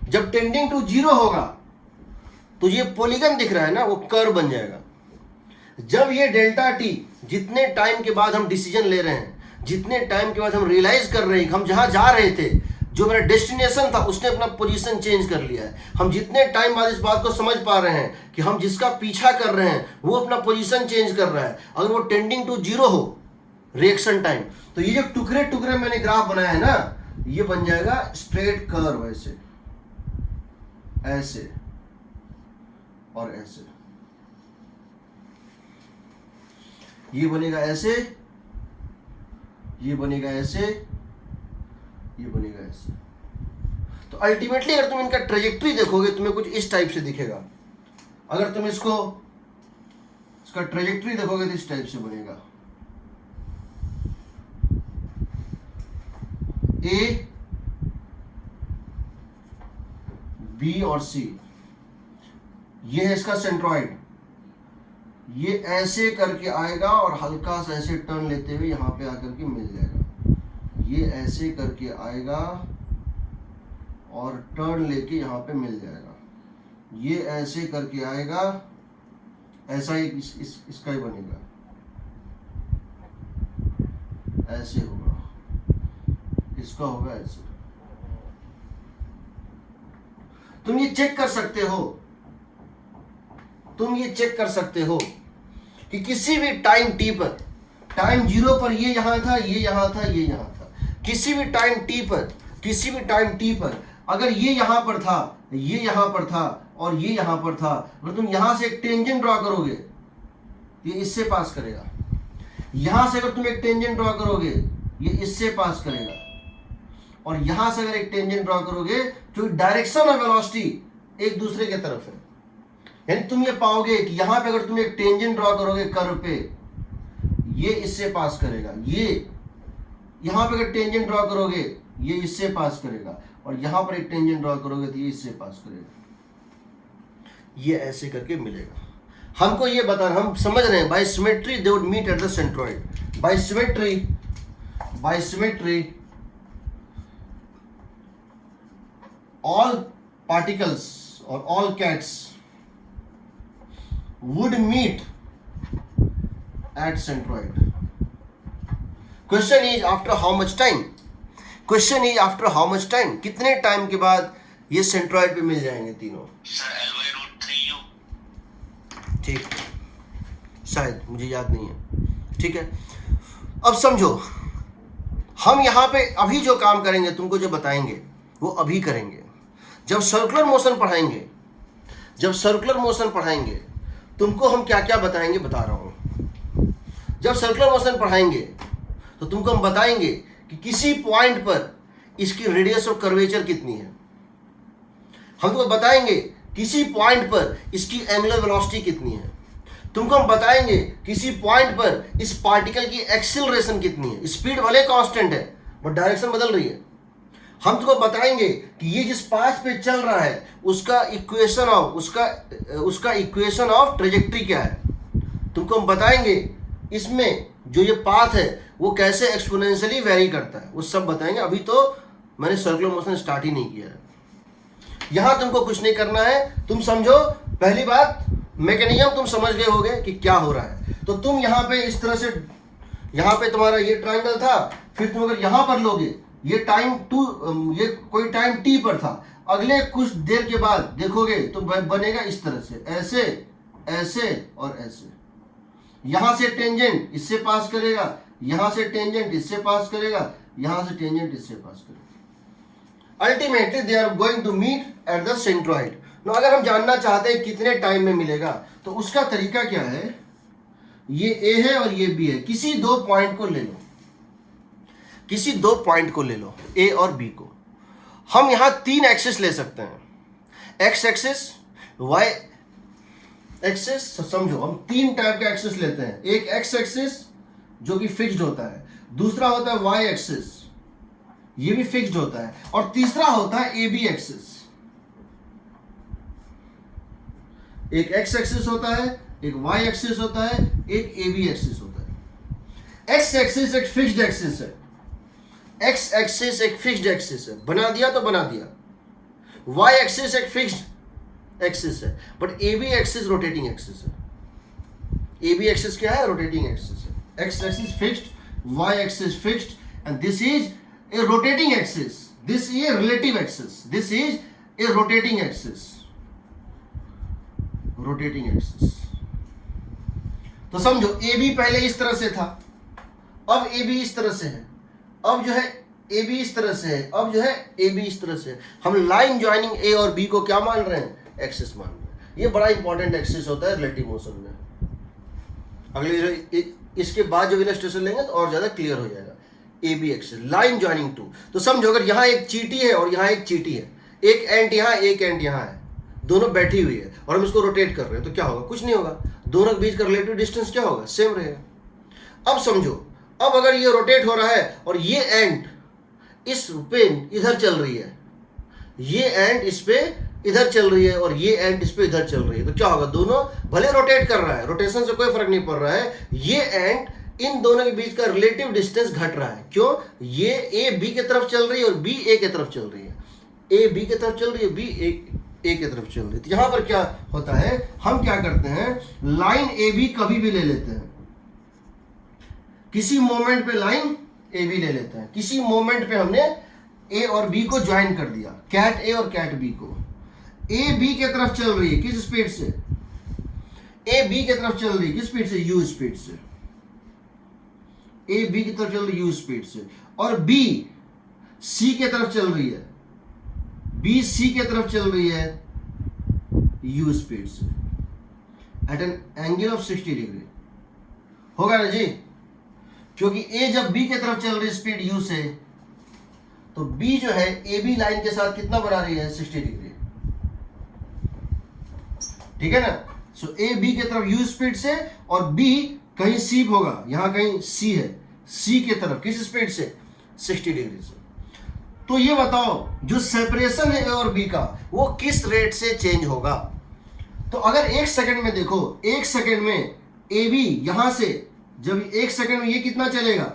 जब टेंडिंग टू जीरो होगा तो ये पॉलीगन दिख रहा है ना, वो कर्व बन जाएगा। जब ये डेल्टा टी, जितने टाइम के बाद हम डिसीजन ले रहे हैं, जितने टाइम के बाद हम रियलाइज कर रहे हैं हम जहां जा रहे थे, जो मेरा डेस्टिनेशन था उसने अपना पोजीशन चेंज कर लिया है, हम जितने टाइम बाद इस बात को समझ पा रहे हैं कि हम जिसका पीछा कर रहे हैं वो अपना पोजीशन चेंज कर रहा है, अगर वो टेंडिंग टू जीरो हो रिएक्शन टाइम, तो ये जो टुकड़े टुकड़े मैंने ग्राफ बनाया है ना, ये बन जाएगा स्ट्रेट कर्व, ऐसे ऐसे और ऐसे, ये बनेगा ऐसे, ये बनेगा ऐसे, ये बनेगा ऐसे। तो अल्टीमेटली अगर तुम इनका ट्रेजेक्ट्री देखोगे तुम्हें कुछ इस टाइप से दिखेगा। अगर तुम इसको, इसका ट्रेजेक्ट्री देखोगे तो इस टाइप से बनेगा, ए, बी और सी, ये है इसका सेंट्रॉइड, ये ऐसे करके आएगा और हल्का सा ऐसे टर्न लेते हुए यहाँ पे आकर के मिल जाएगा, ये ऐसे करके आएगा और टर्न लेके यहाँ पे मिल जाएगा, ये ऐसे करके आएगा, ऐसा ही इसका ही बनेगा, ऐसे होगा, इसका होगा ऐसे। तुम ये चेक कर सकते हो, तुम ये चेक कर सकते हो कि किसी भी टाइम टी पर, टाइम जीरो पर ये यहां था, ये यहां था, ये यहां था, किसी भी टाइम टी पर, किसी भी टाइम टी पर अगर ये यहां पर था, ये यहां पर था और ये यहां पर था, अगर तुम यहां से एक टेंजेंट ड्रॉ करोगे ये इससे पास करेगा, यहां से अगर तुम एक टेंजेंट ड्रॉ करोगे ये इससे पास करेगा, और यहां से अगर एक टेंजेंट ड्रॉ करोगे तो डायरेक्शन ऑफ वेलोसिटी एक दूसरे के तरफ है। यानी तुम ये पाओगे कि यहां पे अगर तुम एक टेंजेंट ड्रॉ करोगे कर्व पे, ये इससे पास करेगा, ये यहां पे अगर टेंजेंट ड्रॉ करोगे ये इससे पास करेगा, और यहां पर एक टेंजेंट ड्रॉ करोगे तो ये इससे पास करेगा, ये ऐसे करके मिलेगा। हमको ये बता, हम समझ रहे हैं by symmetry they would meet at the centroid, by symmetry, by symmetry all particles or all cats would meet at centroid. Question is after how much time? Question is after how much time? कितने time के बाद ये centroid पे मिल जाएंगे तीनों? Sir, L/√3U. ठीक, शायद मुझे याद नहीं है। ठीक है, अब समझो, हम यहाँ पे अभी जो काम करेंगे, तुमको जो बताएंगे वो अभी करेंगे। जब सर्कुलर मोशन पढ़ाएंगे, जब सर्कुलर मोशन पढ़ाएंगे तुमको हम क्या क्या बताएंगे बता रहा हूँ। जब सर्कुलर मोशन पढ़ाएंगे तो तुमको हम बताएंगे कि किसी पॉइंट पर इसकी रेडियस ऑफ कर्वेचर कितनी है, हम तुमको बताएंगे किसी पॉइंट पर इसकी एंगुलर वेलोसिटी कितनी है, तुमको हम बताएंगे किसी पॉइंट पर इस पार्टिकल की एक्सीलरेशन कितनी है। स्पीड भले कांस्टेंट है बट डायरेक्शन बदल रही है। हम तुमको बताएंगे कि ये जिस पाथ पे चल रहा है उसका इक्वेशन ऑफ उसका इक्वेशन ऑफ ट्रेजेक्ट्री क्या है। तुमको हम बताएंगे इसमें जो ये पाथ है वो कैसे एक्सपोनेंशियली वेरी करता है, वो सब बताएंगे। अभी तो मैंने सर्कुलर मोशन स्टार्ट ही नहीं किया है। यहाँ तुमको कुछ नहीं करना है, तुम समझो पहली बात मैकेनिज्म तुम समझ गए होगे कि क्या हो रहा है। तो तुम यहाँ पे इस तरह से यहाँ पे तुम्हारा ये ट्राइंगल था, फिर तुम अगर यहाँ पर लोगे ये टाइम ये कोई टाइम टी पर था, अगले कुछ देर के बाद देखोगे तो बनेगा इस तरह से, ऐसे ऐसे और ऐसे। यहां से टेंजेंट इससे पास करेगा, यहां से टेंजेंट इससे पास करेगा, यहां से टेंजेंट इससे पास करेगा। Ultimately they are going to meet at the centroid. तो अगर हम जानना चाहते हैं कितने टाइम में मिलेगा, तो उसका तरीका क्या है, ये ए है और ये बी है, किसी दो पॉइंट को ले लो, किसी दो पॉइंट को ले लो, ए और बी को। हम यहां तीन एक्सिस ले सकते हैं, एक्स एक्सिस, वाई एक्सिस। समझो हम तीन टाइप का एक्सिस लेते हैं, एक एक्स एक्सिस जो कि फिक्स्ड होता है, दूसरा होता है वाई एक्सिस, ये भी फिक्स्ड होता है, और तीसरा होता है ए बी एक्सिस। एक एक्स एक्सिस होता है, एक वाई एक्सिस होता है, एक ए बी एक्सिस होता है। एक्स एक्सिस एक फिक्स्ड एक्सिस है, एक्स एक्सिस एक फिक्स्ड एक्सिस है, बना दिया तो बना दिया। वाई एक्सिस एक फिक्स्ड एक्सिस है, but A B axis rotating axis है। ए बी एक्सिस क्या है, रोटेटिंग एक्सिस है। X axis fixed, Y axis fixed, and this is a rotating axis, this is a relative axis, this is a rotating axis, rotating axis. तो समझो A B पहले इस तरह से था, अब ए बी इस तरह से है, अब जो है ए बी इस तरह से है, अब जो है ए बी इस तरह से है। हम लाइन ज्वाइनिंग ए और बी को क्या मान रहे हैं, एक्सिस मान रहे हैं। ये बड़ा इंपॉर्टेंट एक्सिस होता है रिलेटिव मोशन में। अगले इसके बाद जो इलस्ट्रेशन लेंगे तो और ज्यादा क्लियर हो जाएगा। A B axis, line joining two. तो समझो अगर यहाँ एक चीटी है और यहाँ एक चीटी है, एक एंड यहाँ एक एंड यहाँ है, दोनों बैठी हुई है और हम इसको रोटेट कर रहे हैं, तो क्या होगा, कुछ नहीं होगा, दोनों के बीच का रिलेटिव डिस्टेंस क्या होगा, सेम रहेगा। अब समझो, अब अगर ये रोटेट हो रहा है और ये एंड इस पे इधर चल रही है, ये एंड इस पे इधर चल रही है और ये एंड इस पे इधर चल रही है, तो क्या होगा, दोनों भले रोटेट कर रहा है, रोटेशन से कोई फर्क नहीं पड़ रहा है, ये एंड इन दोनों के बीच का रिलेटिव डिस्टेंस घट रहा है। क्यों, ये ए बी की तरफ चल रही है और बी ए की तरफ चल रही है, ए बी की तरफ चल रही है, बी ए की तरफ चल रही है। तो यहां पर क्या होता है, हम क्या करते हैं, लाइन ए बी कभी भी ले लेते हैं, किसी मोमेंट पे लाइन ए बी ले लेते हैं, किसी मोमेंट पे हमने ए और बी को ज्वाइन कर दिया, कैट ए और कैट बी को। ए बी की तरफ चल रही है किस स्पीड से, ए बी की तरफ चल रही है किस स्पीड से, यू स्पीड से। ए बी की तरफ चल रही है यू स्पीड से, और बी सी की तरफ चल रही है, बी सी की तरफ चल रही है यू स्पीड से, at an angle of 60 degree. होगा ना जी, क्योंकि ए जब बी की तरफ चल रही है स्पीड यू से, तो बी जो है ए बी लाइन के साथ कितना बना रही है, 60 डिग्री। ठीक है ना। सो ए बी की तरफ यू स्पीड से, और बी कहीं सी होगा, यहां कहीं सी है, सी की तरफ किस स्पीड से, 60 डिग्री से। तो ये बताओ जो सेपरेशन है ए और बी का, वो किस रेट से चेंज होगा। तो अगर एक सेकंड में देखो, एक सेकंड में ए बी यहां से, जब एक सेकंड में ये कितना चलेगा,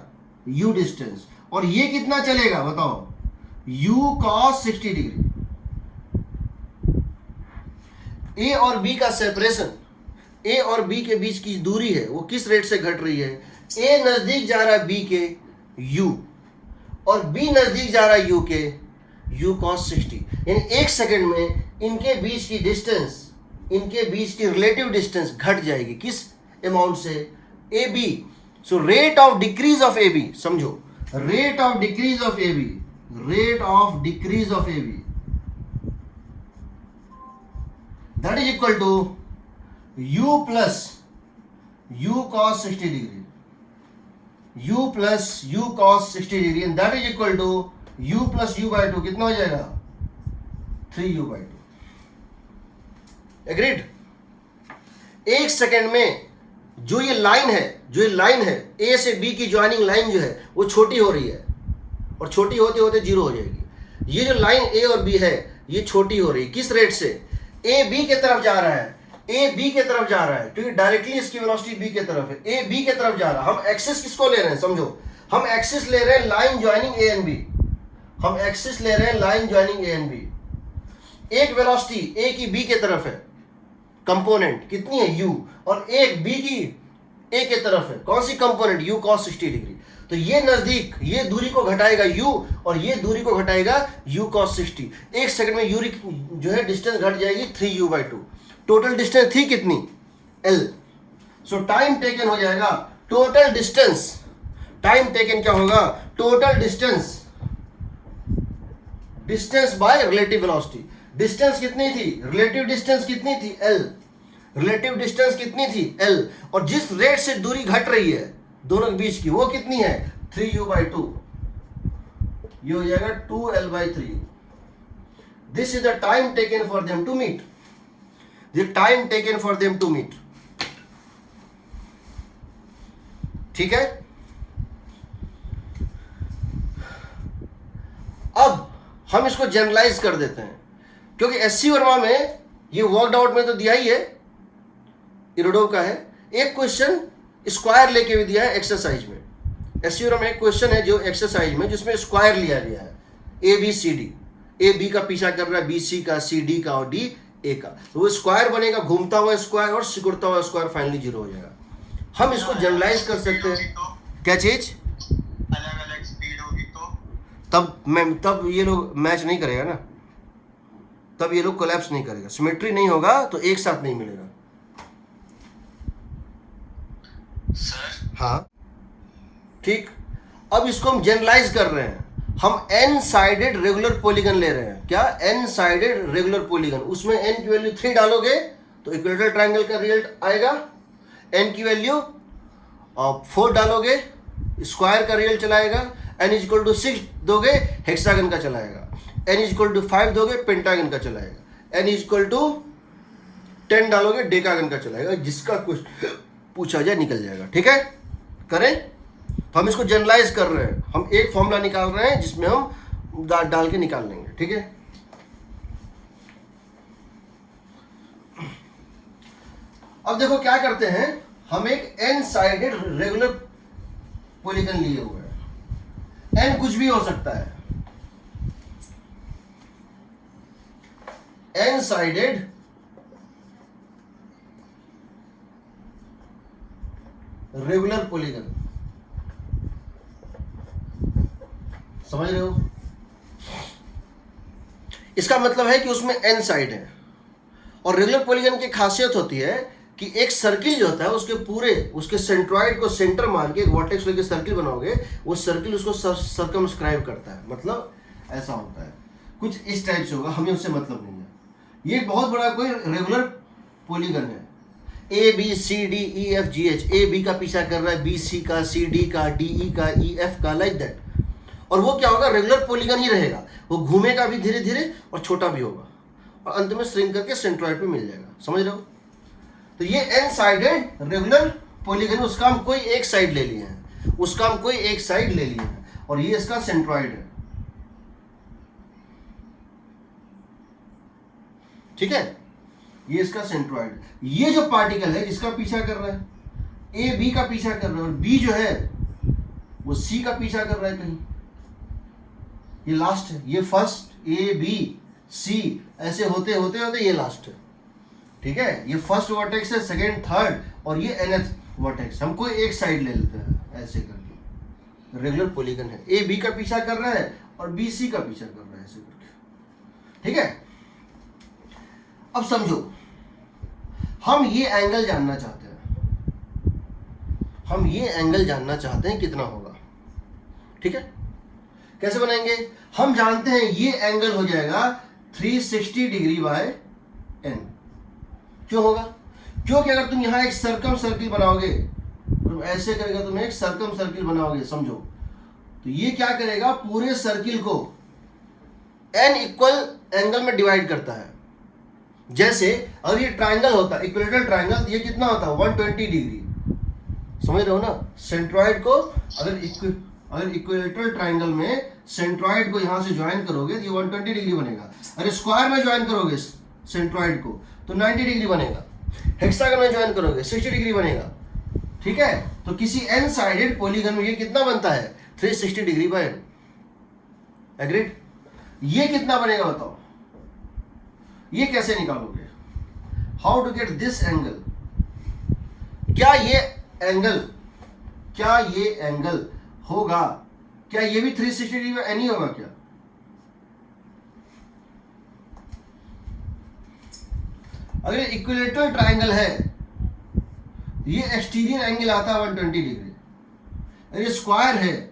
u डिस्टेंस, और ये कितना चलेगा बताओ, u cos 60 डिग्री। ए और बी का सेपरेशन, ए और बी के बीच की दूरी है, वो किस रेट से घट रही है, ए नजदीक जा रहा है बी के u, और बी नजदीक जा रहा है u के, u cos 60। यानी एक सेकंड में इनके बीच की डिस्टेंस, इनके बीच की रिलेटिव डिस्टेंस घट जाएगी, किस अमाउंट से, A B. So rate of decrease of A B, समझो, rate of decrease of A B, rate of decrease of A B, that is equal to u plus u cos 60 degree, u plus u cos 60 degree, and that is equal to u plus u by 2, कितना हो जाएगा, 3u by 2। Agreed. एक second में जो ये line है, जो ये लाइन है ए से बी की ज्वाइनिंग लाइन जो है वो छोटी हो रही है, और छोटी होते होते जीरो हो जाएगी। ये जो लाइन ए और बी है ये छोटी हो रही है, किस रेट से, ए बी की तरफ जा रहा है, ए बी की तरफ जा रहा है, क्योंकि डायरेक्टली इसकी वेलोसिटी बी की तरफ है, ए बी की तरफ जा रहा है। हम एक्सिस किसको ले रहे हैं, समझो, हम एक्सिस ले रहे हैं line joining A and B, हम एक्सिस ले रहे हैं line joining A and B. एक वेलोसिटी ए की बी की तरफ है, कंपोनेंट कितनी है u, और एक बी की ए के तरफ है, कौन सी कंपोनेंट, u cos 60 डिग्री। तो ये नजदीक, ये दूरी को घटाएगा u और ये दूरी को घटाएगा u cos 60। एक सेकंड में यूरिक जो है डिस्टेंस घट जाएगी 3u/2। टोटल डिस्टेंस थी कितनी, l। सो टाइम टेकन हो जाएगा टोटल डिस्टेंस, टाइम टेकन क्या होगा, total distance, distance by relative velocity. Distance कितनी थी, रिलेटिव डिस्टेंस कितनी थी, l। रिलेटिव डिस्टेंस कितनी थी, l, और जिस रेट से दूरी घट रही है दोनों के बीच की वो कितनी है, 3u/2। ये हो जाएगा 2l/3। This is the time taken for them to meet, the time taken for them to meet. ठीक है। अब हम इसको जनरलाइज कर देते हैं, क्योंकि एससी वर्मा में ये वर्कड आउट में तो दिया ही है, इरोडोव का है। एक क्वेश्चन स्क्वायर लेके भी दिया है एक्सरसाइज में। एससी वर्मा में एक क्वेश्चन है जो एक्सरसाइज में, जिसमें स्क्वायर लिया गया है, A B C D. A B का पीछा कर रहा है, बी सी का, सी डी का और डी ए का। तो वो स्क्वायर बनेगा, घूमता हुआ स्क्वायर और सिकुड़ता हुआ स्क्वायर, फाइनली 0 हो जाएगा। हम इसको जनरलाइज कर सकते हैं। क्या चीज, अलग अलग स्पीड होगी तो तब ये लोग मैच नहीं करेगा ना, तब ये लोग कोलैप्स नहीं करेगा, सिमेट्री नहीं होगा तो एक साथ नहीं मिलेगा। सर। हाँ ठीक। अब इसको हम जनरलाइज कर रहे हैं, हम एन साइडेड रेगुलर पॉलीगन ले रहे हैं। क्या, एन साइडेड रेगुलर पॉलीगन। उसमें एन की वैल्यू 3 डालोगे तो इक्वेटोरियल ट्रायंगल का रिजल्ट आएगा। एन की वैल्यू 4 डालोगे स्क्वायर का रिजल्ट चलाएगा। एन इज इक्वल टू 6 दोगे हेक्सागन का चलाएगा। एन इज इक्वल टू 5 दोगे पेंटागन का चलाएगा। एन इज इक्वल टू 10 डालोगे डेकागन का चलाएगा। जिसका कुछ पूछा जाए निकल जाएगा। ठीक है, करें। तो हम इसको जनरलाइज कर रहे हैं, हम एक फॉर्मूला निकाल रहे हैं जिसमें हम डाल के निकाल लेंगे। ठीक है, अब देखो क्या करते हैं, हम एक एन साइडेड रेगुलर पॉलीगन लिए हुए हैं। एन कुछ भी हो सकता है, एन साइडेड रेगुलर पॉलीगन, समझ रहे हो। इसका मतलब है कि उसमें एन साइड है। और रेगुलर पॉलीगन की खासियत होती है कि एक सर्किल जो होता है उसके पूरे, उसके सेंट्रॉइड को सेंटर मान के एक वर्टेक्स लेके सर्किल बनाओगे, वो सर्किल उसको सर्कमस्क्राइब करता है। मतलब ऐसा होता है, कुछ इस टाइप से होगा, हमें उससे मतलब नहीं है। ये बहुत बड़ा कोई रेगुलर पॉलीगन है। A B C D E F G H, A B का पीछा कर रहा है, बी सी का, सी डी का, डी ई का, ई एफ का, लाइक दैट। और वो क्या होगा, रेगुलर पॉलीगन ही रहेगा। वो घूमेगा भी धीरे धीरे और छोटा भी होगा और अंत में श्रिंक करके सेंट्रॉइड पे मिल जाएगा। समझ रहे हो। तो ये एन साइडेड रेगुलर पॉलीगन, उसका हम कोई एक साइड ले लिए हैं, उसका हम कोई एक साइड ले लिए हैं और ये इसका सेंट्रॉइड है। ठीक है, ये इसका सेंट्रॉइड। ये जो पार्टिकल है जिसका पीछा कर रहा है, ए बी का पीछा कर रहा है और बी जो है वो सी का पीछा कर रहा है कहीं, ये लास्ट है। ये फर्स्ट, ए बी सी ऐसे होते होते होते ये लास्ट है। ठीक है, ये फर्स्ट वर्टेक्स है, सेकेंड, थर्ड और ये nth वर्टेक्स। हम कोई एक साइड ले लेते हैं ऐसे करके। रेगुलर पॉलीगन है, ए बी का पीछा कर रहा है और बी सी का पीछा कर रहा है ऐसे करके। ठीक है, अब समझो, हम ये एंगल जानना चाहते हैं, हम ये एंगल जानना चाहते हैं कितना होगा। ठीक है, कैसे बनाएंगे, हम जानते हैं ये एंगल हो जाएगा 360 डिग्री बाय एन। क्यों होगा, क्योंकि अगर तुम यहां एक सर्कम सर्किल बनाओगे, तुम ऐसे करेगा, तुम एक सर्कम सर्किल बनाओगे समझो, तो ये क्या करेगा, पूरे सर्किल को एन इक्वल एंगल में डिवाइड करता है। जैसे अगर ये ट्राइंगल होता है, इक्विलेटरल ट्राइंगल, ये कितना होता है 120 डिग्री। समझ रहे हो ना। सेंट्रॉइड को अगर इक्विलेटरल ट्राइंगल में सेंट्रॉइड को यहां से ज्वाइन करोगे तो ये 120 डिग्री बनेगा। अगर स्क्वायर में ज्वाइन करोगे सेंट्रॉइड को तो 90 डिग्री बनेगा। हेक्सागन में ज्वाइन करोगे 60 डिग्री बनेगा। ठीक है, तो किसी एन साइडेड पॉलीगन में ये कितना बनता है 360 डिग्री बाय एन। एग्रीड। ये कितना बनेगा बताओ, ये कैसे निकालोगे, how to get this angle. क्या ये एंगल, क्या ये एंगल होगा, क्या ये भी 360 डिग्री में एनी होगा क्या? अगर इक्विलेटरल ट्राइंगल है, ये एक्सटीरियर एंगल आता है 120 डिग्री। अगर ये स्क्वायर है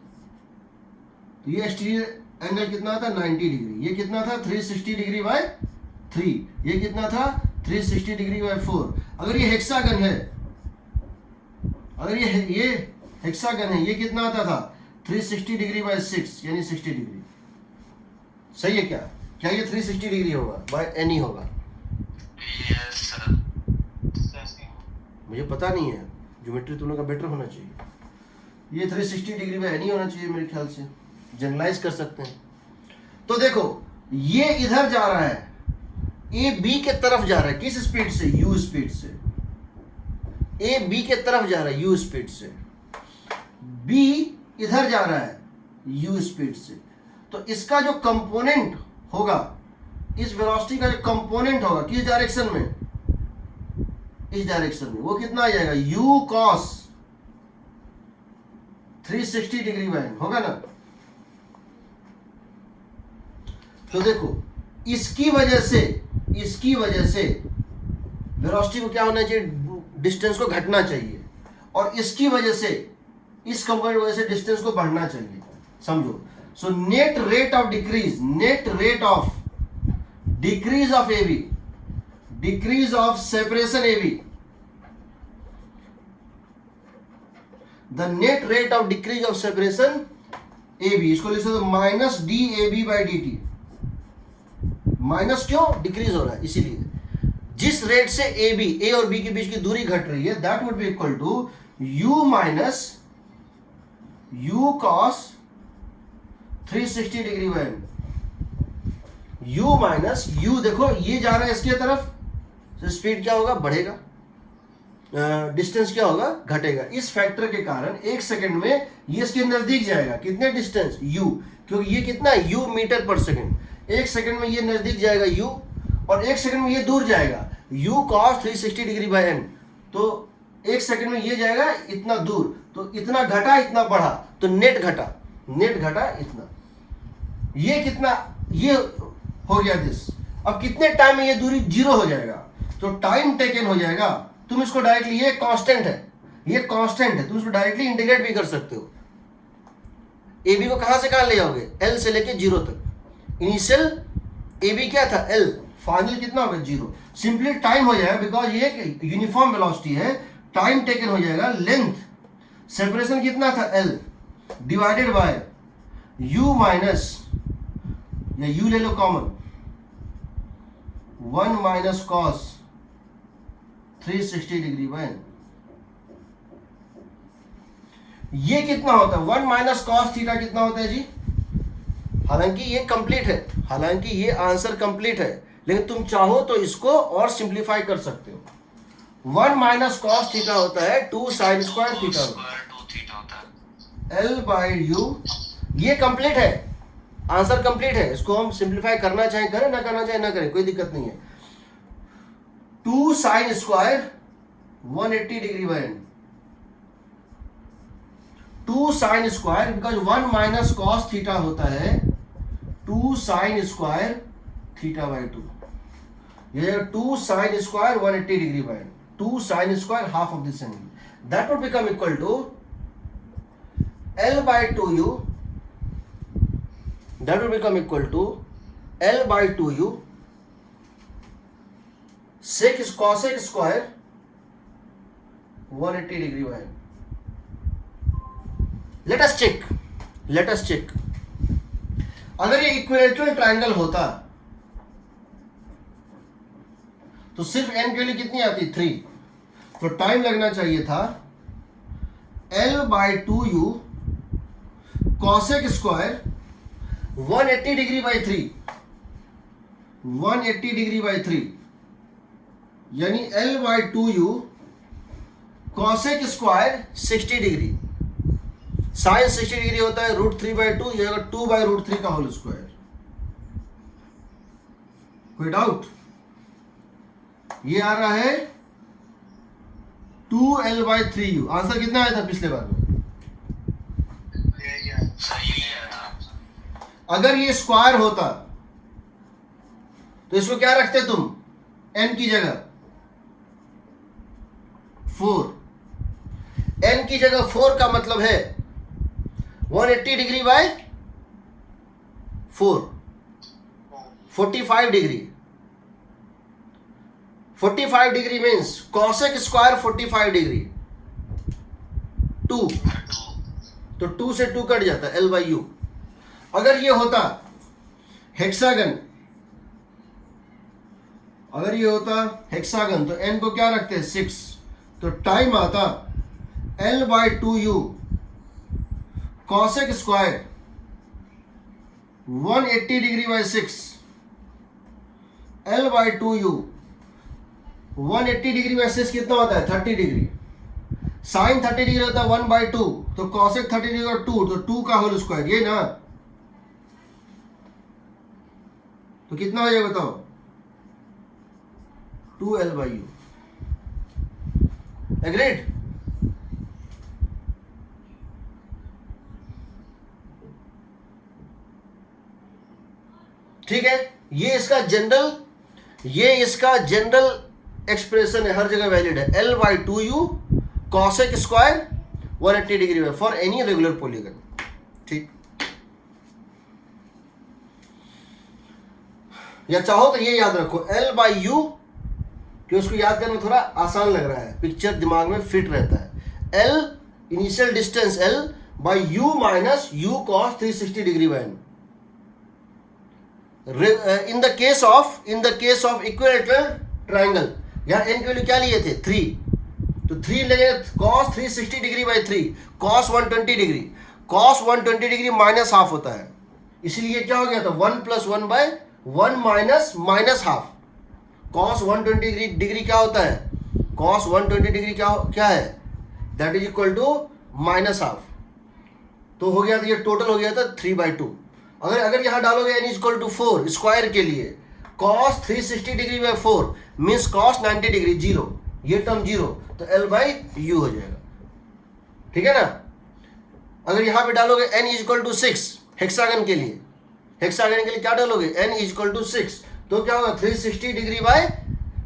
तो ये एक्सटीरियर एंगल कितना था 90 डिग्री। ये कितना था 360 डिग्री बाय 3। ये कितना था 360 डिग्री बाय 4। अगर ये हेक्सागन है, अगर ये हेक्सागन है, ये कितना आता था 360 डिग्री बाय 6 यानी 60 डिग्री। सही है क्या? क्या ये 360 डिग्री होगा बाय एनी होगा? Yes sir. मुझे पता नहीं है, ज्योमेट्री तुम लोग का बेटर होना चाहिए। ये 360 डिग्री बाय एनी होना चाहिए मेरे ख्याल से, जनरलाइज कर सकते हैं। तो देखो ये इधर जा रहा है, ए बी के तरफ जा रहा है, किस स्पीड से? यू स्पीड से। ए बी के तरफ जा रहा है यू स्पीड से, बी इधर जा रहा है यू स्पीड से। तो इसका जो कंपोनेंट होगा, इस वेलोसिटी का जो कंपोनेंट होगा किस डायरेक्शन में? इस डायरेक्शन में। वो कितना आ जाएगा? u cos 360 डिग्री बाय होगा ना। तो देखो इसकी वजह से वेलोसिटी को क्या होना चाहिए? डिस्टेंस को घटना चाहिए, और इसकी वजह से, इस कंपोनेंट की वजह से डिस्टेंस को बढ़ना चाहिए। समझो। So net rate of decrease of A B, decrease of separation A B, the net rate of decrease of separation A B, इसको लिख सकते हो minus d A B by d t. Minus क्यों? Decrease हो रहा है इसीलिए। जिस रेट से ए और बी के बीच की दूरी घट रही है, that would be equal to u minus u cos 360 degree by u minus u. देखो ये जा रहा है इसके तरफ, तो स्पीड क्या होगा? बढ़ेगा। डिस्टेंस क्या होगा? घटेगा। इस फैक्टर के कारण एक सेकंड में ये इसके नजदीक जाएगा। कितने डिस्टेंस? u, क्योंकि ये कितना है? u metre per second. एक सेकंड में ये नजदीक जाएगा u, और एक सेकंड में ये दूर जाएगा u cos 360 degree by n। तो एक सेकंड में ये जाएगा इतना दूर, तो इतना घटा इतना बढ़ा, तो नेट घटा इतना। ये कितना? ये हो गया दिस। अब कितने टाइम में ये दूरी जीरो हो जाएगा? तो टाइम टेकन हो जाएगा। तुम इसको डायरेक्टली, ये कांस्टेंट है, तुम इसको डायरेक्टली इंटीग्रेट भी कर सकते हो। ए बी को कहां से कहां ले जाओगे? एल से लेके 0 तक। इनिशियल ए बी क्या था? एल। फाइनल कितना होगा? 0। सिंपली टाइम हो जाएगा, बिकॉज ये एक यूनिफॉर्म वेलोसिटी है। टाइम टेकन हो जाएगा, लेंथ सेपरेशन कितना था? L divided by u minus, या यू ले लो common, 1 minus cos 360 degree by. ये कितना होता है? 1 माइनस कॉस थीटा कितना होता है जी? हालांकि ये कंप्लीट है, हालांकि ये आंसर कंप्लीट है, लेकिन तुम चाहो तो इसको और सिंप्लीफाई कर सकते हो। 1 माइनस कॉस थीटा होता है 2 साइन स्क्वायर थीटा होता है एल बाई यू। ये कंप्लीट है, आंसर कंप्लीट है। इसको हम सिंप्लीफाई करना चाहे करें, ना करना चाहे ना करें, कोई दिक्कत नहीं है। 2 sine square 180 degree by n, 2 sine square, because 1 minus cos theta होता है 2 साइन स्क्वायर थीटा बाय 2। ये 2 sine square 180 degree by n, 2 sine square half of this angle, that would become equal to L by 2u, that will become equal to L by 2u sec cosec square 180 degree by n. Let us check. अगर ये equilateral triangle होता तो सिर्फ n के लिए कितनी आती? 3। तो टाइम लगना चाहिए था L by 2u cosec square 180 degree by 3, 180 degree by 3, यानी L by 2u cosec square 60 degree. Sine 60 degree होता है √3 बाई 2, ये 2 बाई √3 का होल स्क्वायर। कोई डाउट? ये आ रहा है 2L/3U। आंसर कितना आया था पिछले बार में? सही है ना? अगर ये स्क्वायर होता तो इसको क्या रखते तुम n की जगह? 4। n की जगह 4 का मतलब है 180 degree bye 4, 45 degree. 45 degree means cosec square 45 degree 2, तो 2 से 2 कट जाता है L/U। अगर ये होता हेक्सागन, अगर ये होता हेक्सागन तो n को क्या रखते हैं? 6, तो टाइम आता L/2U cosec square 180 degree bye 6, L/2U 180 degree bye 6 कितना होता है? 30 डिग्री। साइन 30 डिग्री होता है 1/2, तो कॉसेक 30 डिग्री और 2, तो 2 का होल स्क्वायर, ये ना। तो कितना हो जाएगा बताओ? 2L/U। एग्रीड? ठीक है, ये इसका जनरल एक्सप्रेशन है, हर जगह वैलिड है। L/2U कॉसेक स्क्वायर 180 डिग्री में फॉर एनी रेगुलर पॉलीगन। ठीक, या चाहो तो ये याद रखो L/U, कि उसको याद करना थोड़ा आसान लग रहा है, पिक्चर दिमाग में फिट रहता है। L initial distance L/U minus U cos 360 degree by n। In the case of equilateral triangle, यहाँ n के वैल्यू क्या लिए थे? 3, तो 3 लगे cos 360 degree bye 3, cos 120 degree. cos 120 degree minus half होता है, इसलिए क्या हो गया था? 1 + 1/1 माइनस हाफ। cos 120 डिग्री क्या होता है? cos 120 डिग्री क्या है? That is equal to minus half. तो हो गया था, ये टोटल हो गया था 3/2। अगर यहां डालोगे n इक्वल टू 4 स्क्वायर के लिए, cos 360 degree bye 4 means cos 90 degree 0, ये टर्म 0, तो L/U हो जाएगा। ठीक है ना? अगर यहां पे डालोगे n इक्वल टू 6 हेक्सागन के लिए, क्या डालोगे? n इक्वल टू 6, तो क्या होगा? 360 डिग्री बाय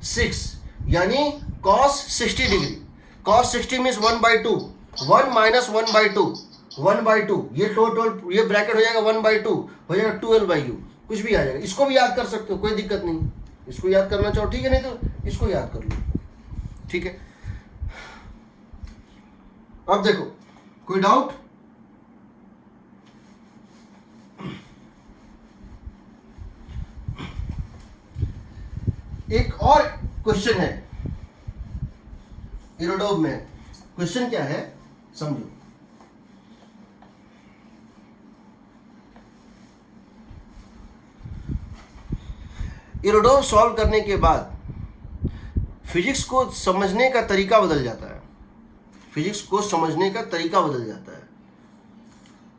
6, यानी cos 60 degree. cos 60 means 1/2, 1 minus 1/2, 1/2, ये टोटल, ये ब्रैकेट हो जाएगा 1/2, हो जाएगा 2L/U। कुछ भी आ जाएगा, इसको भी याद कर सकते हो, कोई दिक्कत नहीं। इसको याद करना चाहो ठीक है, नहीं तो इसको याद कर लो। ठीक है, अब देखो, कोई डाउट? एक और क्वेश्चन है इरोडोव में। क्वेश्चन क्या है समझो। इरोडोव सॉल्व करने के बाद फिजिक्स को समझने का तरीका बदल जाता है।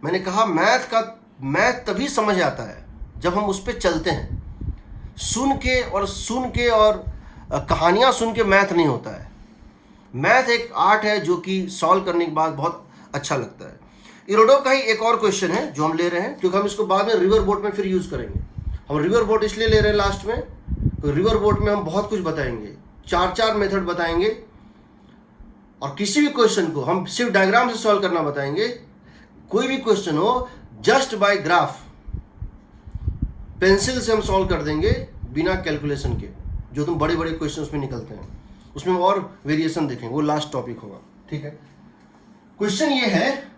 मैंने कहा मैथ तभी समझ आता है जब हम उस पर चलते हैं। सुन के और कहानियाँ सुन के मैथ नहीं होता है। मैथ एक आर्ट है जो कि सॉल्व करने के बाद बहुत अच्छा लगता है। इरोडोव का ही एक और क्वेश्चन है जो हम ले रहे हैं, क्योंकि हम इसको बाद में रिवर बोट में फिर यूज़ करेंगे। हम रिवर बोट इसलिए ले रहे हैं लास्ट में, तो रिवर बोट में हम बहुत कुछ बताएंगे, 4 मेथड बताएंगे, और किसी भी क्वेश्चन को हम सिर्फ डायग्राम से सॉल्व करना बताएंगे। कोई भी क्वेश्चन हो जस्ट बाय ग्राफ, पेंसिल से हम सॉल्व कर देंगे बिना कैलकुलेशन के। जो तुम बड़े बड़े क्वेश्चन उसमें निकलते हैं, उसमें और वेरिएशन देखेंगे, वो लास्ट टॉपिक होगा। ठीक है, क्वेश्चन ये है,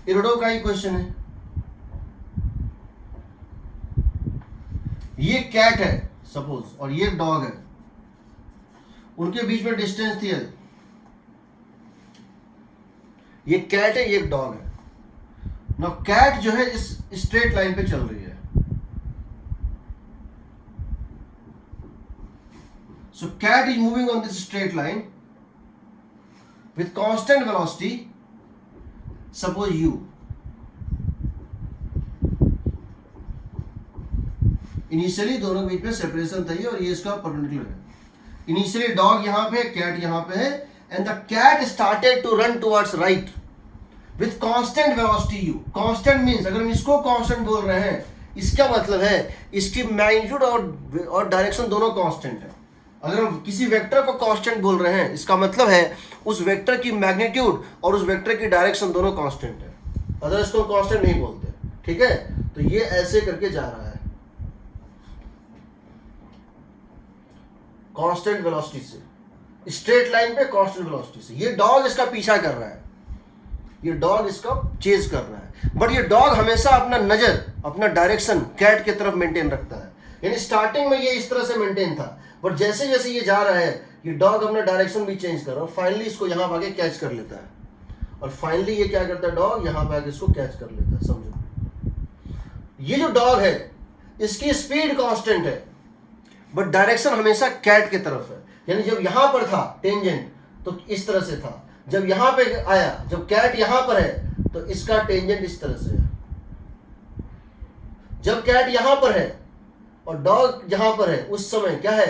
इरोडोव का ही क्वेश्चन है। ये कैट है सपोज, और ये डॉग है, उनके बीच में डिस्टेंस थी L। ये कैट है, ये डॉग है। नाउ कैट जो है इस स्ट्रेट लाइन पे चल रही है। So cat is moving on this straight line with constant velocity, suppose u। Initially दोनों के बीच में सेपरेशन था ये, और ये इसका परपेंडिकुलर है। इनिशियली डॉग यहाँ पे, कैट यहाँ पे है, and the cat started to run towards right with constant velocity u. Constant means अगर हम इसको कांस्टेंट बोल रहे हैं, इसका मतलब है इसकी मैग्नीट्यूड और डायरेक्शन दोनों कांस्टेंट है. अगर हम किसी वेक्टर को कांस्टेंट बोल रहे हैं, इसका मतलब है उस वेक्टर की मैग्नीट्यूड और उस वेक्टर की डायरेक्शन दोनों कांस्टेंट है, अदर इसको कांस्टेंट नहीं बोलते. ठीक है, तो ये ऐसे करके जा रहा है कांस्टेंट वेलोसिटी से, स्ट्रेट लाइन पे कांस्टेंट वेलोसिटी से. ये डॉग इसका पीछा कर रहा है, ये डॉग इसका चेज कर रहा है, बट ये डॉग हमेशा अपना नजर, अपना डायरेक्शन कैट की तरफ मेंटेन रखता है. यानी स्टार्टिंग में ये इस तरह से मेंटेन था, बट जैसे जैसे ये जा रहा है ये डॉग अपना डायरेक्शन भी चेंज कर रहा है, फाइनली इसको यहाँ आगे कैच कर लेता है, और फाइनली ये क्या करता है, डॉग यहाँ पे आके इसको कैच कर लेता है. समझो, ये जो डॉग है इसकी स्पीड कांस्टेंट है, बट डायरेक्शन हमेशा कैट की तरफ है. यानी जब यहाँ पर था टेंजेंट तो इस तरह से था, जब यहाँ पे आया, जब कैट यहाँ पर है तो इसका टेंजेंट इस तरह से है. जब कैट यहाँ पर है और डॉग यहाँ पर है, उस समय क्या है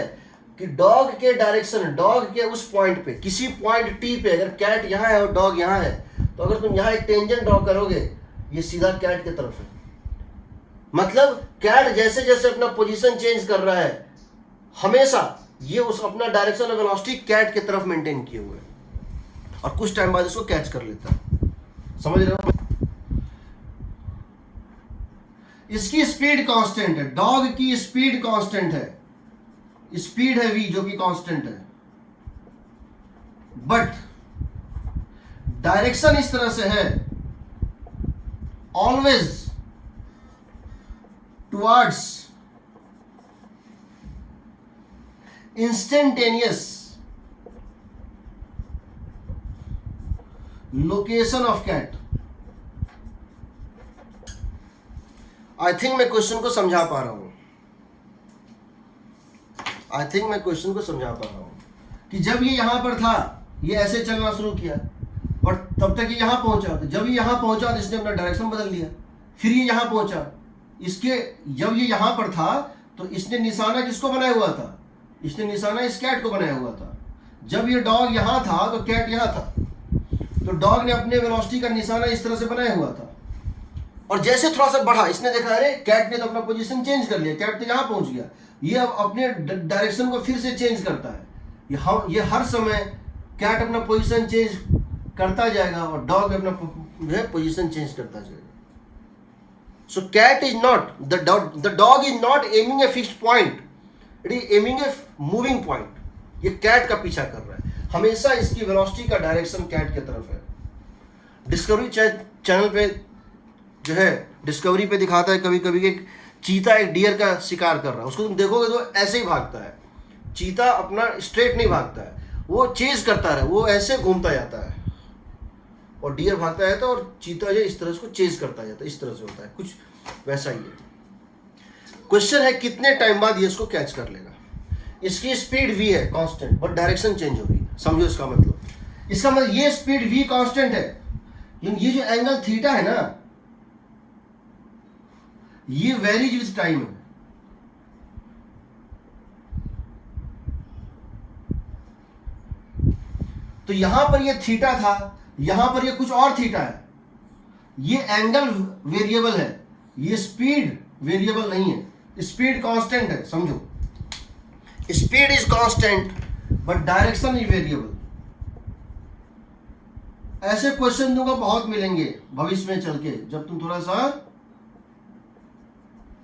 कि डॉग के डायरेक्शन, डॉग के उस पॉइंट पे, किसी पॉइंट टी पे अगर कैट यहाँ है और डॉग यहाँ है, तो अगर तुम यहाँ एक टेंजेंट ड्रॉ करोगे ये सीधा कैट की तरफ है. मतलब कैट जैसे जैसे अपना पोजीशन चेंज कर रहा है, हमेशा ये उस अपना डायरेक्शन और वेलोसिटी कैट की तरफ मेंटेन किए हुए है, और कुछ टाइम बाद इसको कैच कर लेता है. समझ रहे हो? इसकी स्पीड कांस्टेंट है, डॉग की स्पीड कांस्टेंट है, स्पीड है v जो कि कांस्टेंट है, बट डायरेक्शन इस तरह से है, always towards instantaneous location of cat. I think मैं क्वेश्चन को समझा पा रहा हूं, कि जब ये यहां पर था ये ऐसे चलना शुरू किया, और तब तक ये यहां पहुंचा, तो जब ये यहां पहुंचा तो इसने अपना डायरेक्शन बदल लिया, फिर ये यहां पहुंचा. इसके जब ये यहां पर था तो इसने निशाना किसको बनाया हुआ था, इसने निशाना इस कैट को बनाया हुआ था. जब ये डॉग यहां था तो कैट यहां था, तो डॉग ने अपने वेलोसिटी का निशाना इस तरह से बनाया हुआ था, और जैसे थोड़ा सा बढ़ा इसने देखा अरे कैट ने तो अपना पोजीशन चेंज कर लिया, कैट तो यहाँ पहुंच गया, ये अब अपने डायरेक्शन को फिर से चेंज करता है. ये हर समय कैट अपना पोजीशन चेंज करता जाएगा और डॉग अपना पोजीशन चेंज करता जाएगा. So cat is not the dog is not aiming a fixed point, it is aiming a moving point. ये कैट का पीछा कर रहा है, हमेशा इसकी वेलोसिटी का डायरेक्शन कैट की तरफ है. डिस्कवरी चैनल पे जो है, डिस्कवरी पे दिखाता है कभी कभी कि चीता एक डियर का शिकार कर रहा है, उसको तुम देखोगे तो ऐसे ही भागता है. चीता अपना स्ट्रेट नहीं भागता है, वो चेज करता है, वो ऐसे घूमता जाता है, और डियर भागता रहता है और चीता जो इस तरह से चेज करता जाता है, इस तरह से होता है, कुछ वैसा ही है. क्वेश्चन है कितने टाइम बाद ये इसको कैच कर लेगा. इसकी स्पीड v है कांस्टेंट, बट डायरेक्शन चेंज हो गई. समझो इसका मतलब ये स्पीड v कांस्टेंट है, लेकिन ये जो एंगल थीटा है ना, ये वेरीज विद टाइम है. तो यहां पर ये थीटा था, यहां पर ये कुछ और थीटा है. ये एंगल वेरिएबल है, ये स्पीड वेरिएबल नहीं है, स्पीड कांस्टेंट है. समझो, speed is constant but direction is variable. ऐसे क्वेश्चन दूंगा बहुत मिलेंगे भविष्य में चल के, जब तुम थोड़ा सा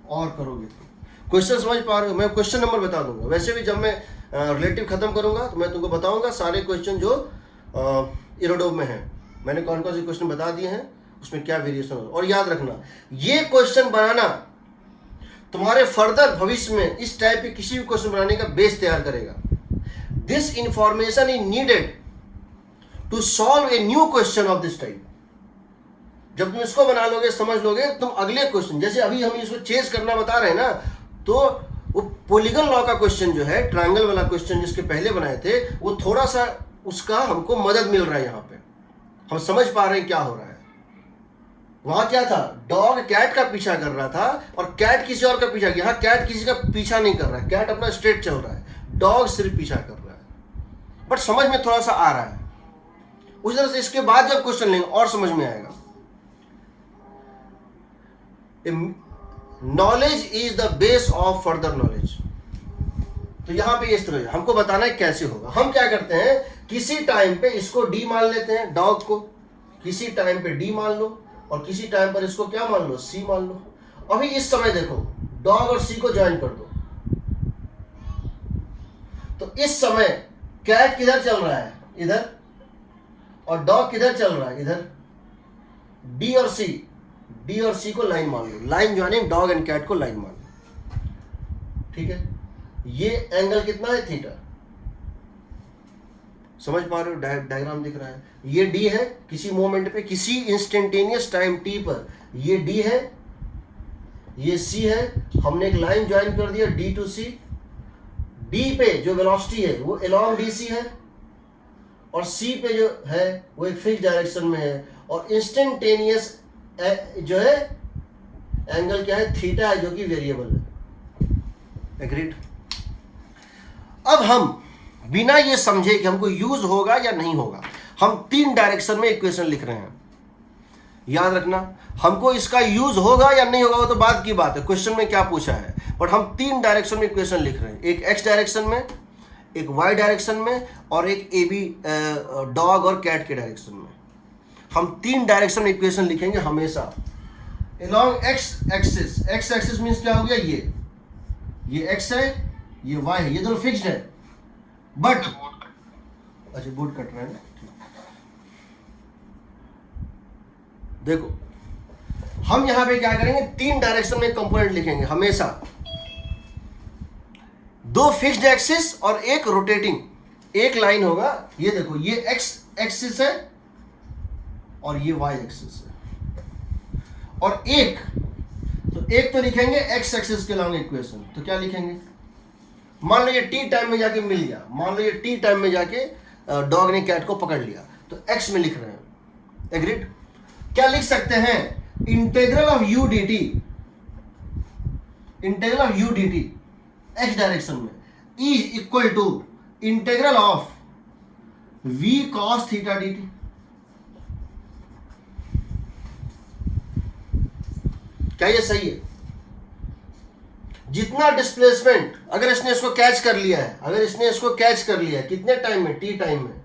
और करोगे. क्वेश्चन समझ पा रहे हो? मैं क्वेश्चन नंबर बता दूंगा. वैसे भी जब मैं रिलेटिव खत्म करूंगा तो मैं तुमको बताऊंगा सारे क्वेश्चन जो इरोडोव में है. मैंने कौन कौन से क्वेश्चन बता दिए हैं, उसमें क्या वेरिएशन हो. और याद रखना, ये क्वेश्चन बनाना तुम्हारे फर्दर भविष्य में इस टाइप के किसी भी क्वेश्चन बनाने का बेस तैयार करेगा. This information is needed to solve a new question of this type. जब तुम इसको बना लोगे, समझ लोगे, तुम अगले क्वेश्चन, जैसे अभी हम इसको चेज करना बता रहे हैं ना, तो वो पॉलीगन लॉ का क्वेश्चन जो है, ट्रायंगल वाला क्वेश्चन जिसके पहले बनाए थे, वो थोड़ा सा उसका हमको मदद मिल रहा है. यहाँ पे हम समझ पा रहे हैं क्या हो रहा है. वहां क्या था, डॉग कैट का पीछा कर रहा था और कैट किसी और का पीछा किया. यहाँ कैट किसी का पीछा नहीं कर रहा है, कैट अपना स्ट्रेट चल रहा है, डॉग सिर्फ पीछा कर रहा है. बट समझ में थोड़ा सा आ रहा है। उस तरह से इसके बाद जब क्वेश्चन लेंगे और समझ में आएगा। Knowledge is the base of further knowledge. तो यहां पे इस तरह हमको बताना है कैसे होगा। हम क्या करते हैं, किसी टाइम पे इसको डी मान लेते हैं, डॉग को किसी टाइम पे डी मान लो और किसी टाइम पर इसको क्या मान लो, सी मान लो। अभी इस समय देखो, डॉग और सी को ज्वाइन कर दो, तो इस समय कैट किधर चल रहा है, इधर, और डॉग किधर चल रहा है, इधर। डी और सी को लाइन मान लो, line joining dog and cat को लाइन मान लो, ठीक है। ये एंगल कितना है, थीटा। समझ पा रहे हो, डायग्राम दिख रहा है। ये डी है, किसी मोमेंट पे, किसी इंस्टेंटेनियस टाइम टी पर ये डी है, ये सी है। हमने एक लाइन ज्वाइन कर दिया डी टू सी। डी पे जो वेलोसिटी है वो अलोंग डी सी है, और सी पे जो है वो एक फिक्स डायरेक्शन में है, और इंस्टेंटेनियस जो है एंगल क्या है, थीटा है, जो कि वेरिएबल है। एग्रीड। अब हम बिना ये समझे कि हमको यूज होगा या नहीं होगा, हम 3 डायरेक्शन में इक्वेशन लिख रहे हैं। याद रखना, हमको इसका यूज होगा या नहीं होगा वो तो बाद की बात है, क्वेश्चन में क्या पूछा है, बट हम 3 डायरेक्शन में इक्वेशन लिख रहे हैं। एक एक्स डायरेक्शन में, एक वाई डायरेक्शन में, और एक ए बी डॉग और कैट के डायरेक्शन में। हम 3 डायरेक्शन में इक्वेशन लिखेंगे हमेशा। Along x axis, x axis means क्या हो गया, ये एक्स है, ये वाई है, ये दोनों फिक्स्ड है, बट अच्छा बोर्ड कट रहा है ना। देखो हम यहां पे क्या करेंगे, 3 डायरेक्शन में कंपोनेंट लिखेंगे हमेशा। 2 फिक्स्ड एक्सिस और एक रोटेटिंग। एक लाइन होगा, ये देखो, ये एक्स एक्सिस है और ये वाई एक्सिस है, और एक तो लिखेंगे एक्स एक्सिस के लॉन्ग इक्वेशन। तो क्या लिखेंगे, मान लो ये टी टाइम में जाके मिल गया, मान लो ये टी टाइम में जाके डॉग ने कैट को पकड़ लिया, तो एक्स में लिख रहे हैं। एग्रीड। क्या लिख सकते हैं, integral of u d t, integral of u d t x direction में is equal to integral of v cos theta d t. क्या ये सही है? जितना डिस्प्लेसमेंट, अगर इसने इसको कैच कर लिया है, अगर इसने इसको कैच कर लिया है, कितने टाइम में, टी टाइम में,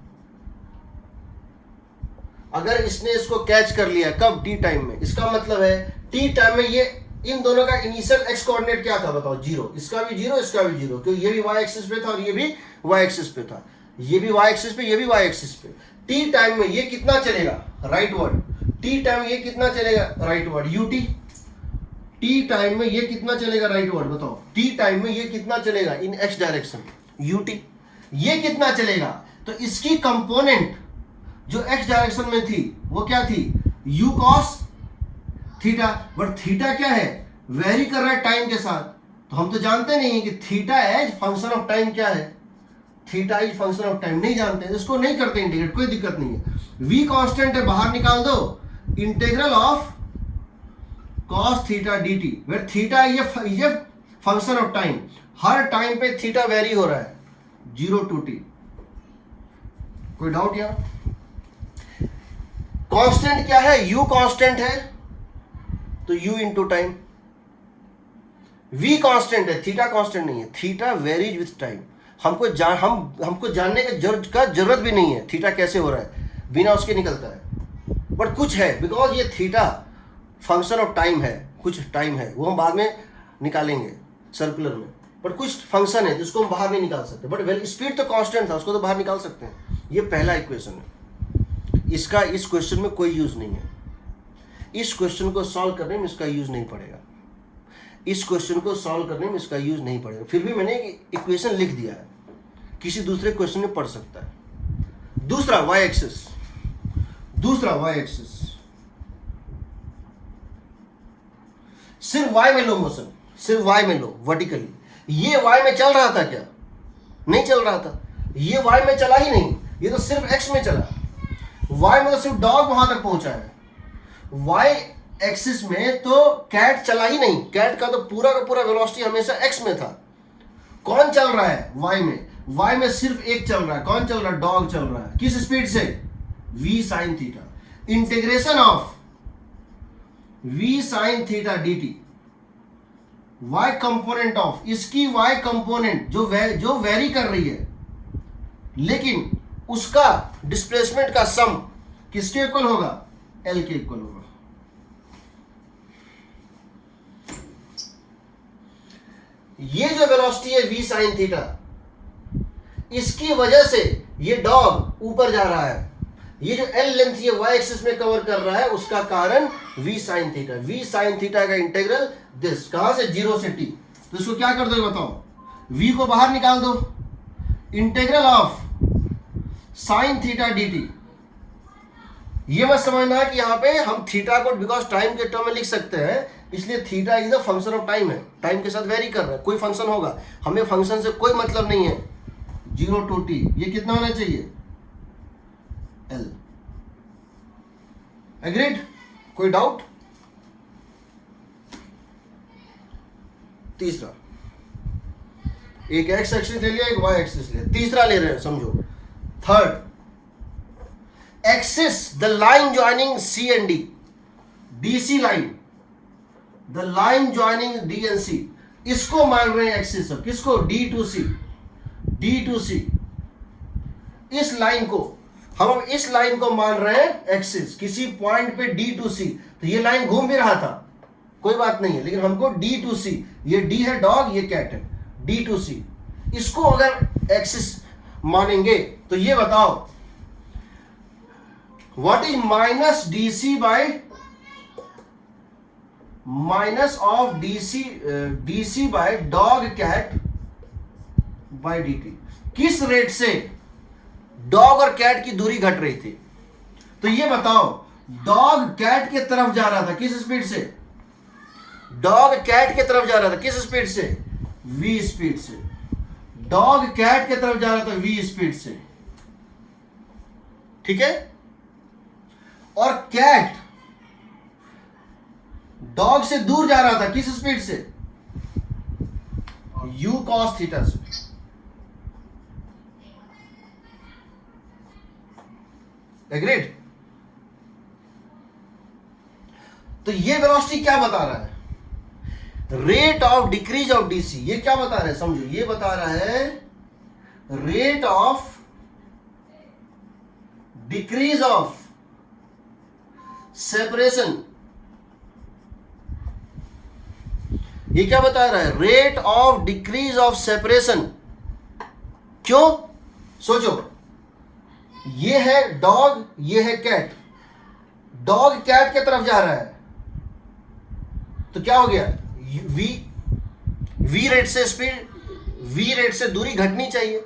अगर इसने इसको कैच कर लिया, कब, टी टाइम में, इसका मतलब है टी टाइम में ये इन दोनों का इनिशियल एक्स कोऑर्डिनेट क्या था बताओ, 0। इसका भी 0, इसका भी 0, क्योंकि ये भी वाई एक्सिस पे था और ये भी वाई एक्सिस पे था, ये भी वाई एक्सिस पे, ये भी वाई एक्सिस पे। टी टाइम में ये कितना चलेगा, राइट वर्ड। टी टाइम ये कितना चलेगा, right word, UT. T time में ये कितना चलेगा, राइट वर्ड बताओ। टी टाइम में ये कितना चलेगा इन एक्स डायरेक्शन, यूटी। ये कितना चलेगा, तो इसकी कंपोनेंट जो एक्स डायरेक्शन में थी वो क्या थी, you cos theta. But theta क्या है, वेरी कर रहा है टाइम के साथ, तो हम तो जानते नहीं है कि theta as function of time क्या है, theta is function of time नहीं जानते, इसको नहीं करते इंटीग्रेट, कोई दिक्कत नहीं है। वी कांस्टेंट है, बाहर निकाल दो, integral of cos theta d t, where theta ये फंक्शन ऑफ टाइम, हर टाइम पे थीटा वेरी हो रहा है, 0 to t। कोई डाउट यहां? कांस्टेंट क्या है, u कांस्टेंट है, तो u into time. v constant है, थीटा कांस्टेंट नहीं है, थीटा वेरीज विथ टाइम। हमको जानने का जरूरत भी नहीं है थीटा कैसे हो रहा है, बिना उसके निकलता है। बट कुछ है, बिकॉज ये थीटा फंक्शन ऑफ टाइम है, कुछ टाइम है, वो हम बाद में निकालेंगे सर्कुलर में, बट कुछ फंक्शन है जिसको हम बाहर नहीं निकाल सकते। बट वेल स्पीड तो कांस्टेंट था, उसको तो बाहर निकाल सकते हैं। ये पहला इक्वेशन है, इसका इस क्वेश्चन में कोई यूज नहीं है। इस क्वेश्चन को सॉल्व करने में इसका यूज नहीं पड़ेगा, इस क्वेश्चन को सॉल्व करने में इसका यूज नहीं पड़ेगा। फिर भी मैंने इक्वेशन लिख दिया है, किसी दूसरे क्वेश्चन में पढ़ सकता है। दूसरा वाई एक्सिस, सिर्फ y में लो मोशन, सिर्फ y में लो वर्टिकली। ये y में चल रहा था क्या, नहीं चल रहा था, ये y में चला ही नहीं, ये तो सिर्फ x में चला। y में तो सिर्फ डॉग वहां तक पहुंचा है, y एक्सिस में तो कैट चला ही नहीं, कैट का तो पूरा का पूरा वेलोसिटी हमेशा x में था। कौन चल रहा है y में, y में सिर्फ एक चल रहा है, कौन चल रहा है? डॉग चल रहा है। किस स्पीड से? v sin theta. Integration of v sin theta dt, y component of, इसकी y कंपोनेंट जो वेरी कर रही है, लेकिन उसका डिस्प्लेसमेंट का सम किसके इक्वल होगा? L के इक्वल होगा। ये जो वेलोसिटी है v sin थीटा, इसकी वजह से ये डॉग ऊपर जा रहा है। ये जो L लेंथ ये y एक्सिस में कवर कर रहा है, उसका कारण v sin theta. v sin theta का इंटीग्रल दिस, कहां से? 0 से t। तो इसको क्या कर दो बताओ? v को बाहर निकाल दो, integral of sin theta dt। ये मत समझना कि यहाँ पे हम थीटा को बिकॉज टाइम के टर्म में लिख सकते हैं, इसलिए theta is the function of time है, टाइम के साथ वेरी कर रहा है। कोई फंक्शन होगा, हमें फंक्शन से कोई मतलब नहीं है। 0 to t, ये कितना होना चाहिए? L। एग्रीड? कोई डाउट? तीसरा, एक x एक्सिस ले लिया, एक y एक्सिस ले, तीसरा ले रहे हैं, समझो। Third, axis the line joining C and D, DC line, the line joining D and C, इसको मान रहे हैं एक्सिस। अब किसको? D to C, D to C। इस लाइन को हम अब इस लाइन को मान रहे हैं एक्सिस, किसी पॉइंट पे D to C। तो ये लाइन घूम भी रहा था, कोई बात नहीं है, लेकिन हमको D to C, ये D है डॉग, ये कैट है, D to C, इसको अगर एक्सिस मानेंगे तो ये बताओ what is minus DC by minus of DC by dog cat by dt। किस रेट से डॉग और कैट की दूरी घट रही थी? तो ये बताओ, डॉग कैट के तरफ जा रहा था, किस स्पीड से? डॉग कैट के तरफ जा रहा था, किस स्पीड से? v स्पीड से। डॉग कैट के तरफ जा रहा था v स्पीड से, ठीक है? और कैट डॉग से दूर जा रहा था, किस स्पीड से? u cos थीटा से। एग्रीड? तो ये वेलोसिटी क्या बता रहा है? Rate of decrease of DC. ये क्या बता रहा है? समझो, ये बता रहा है rate of decrease of separation. ये क्या बता रहा है? Rate of decrease of separation. क्यों? सोचो, ये है डॉग, ये है कैट। डॉग कैट के तरफ जा रहा है तो क्या हो गया? वी रेट से स्पीड, वी रेट से दूरी घटनी चाहिए।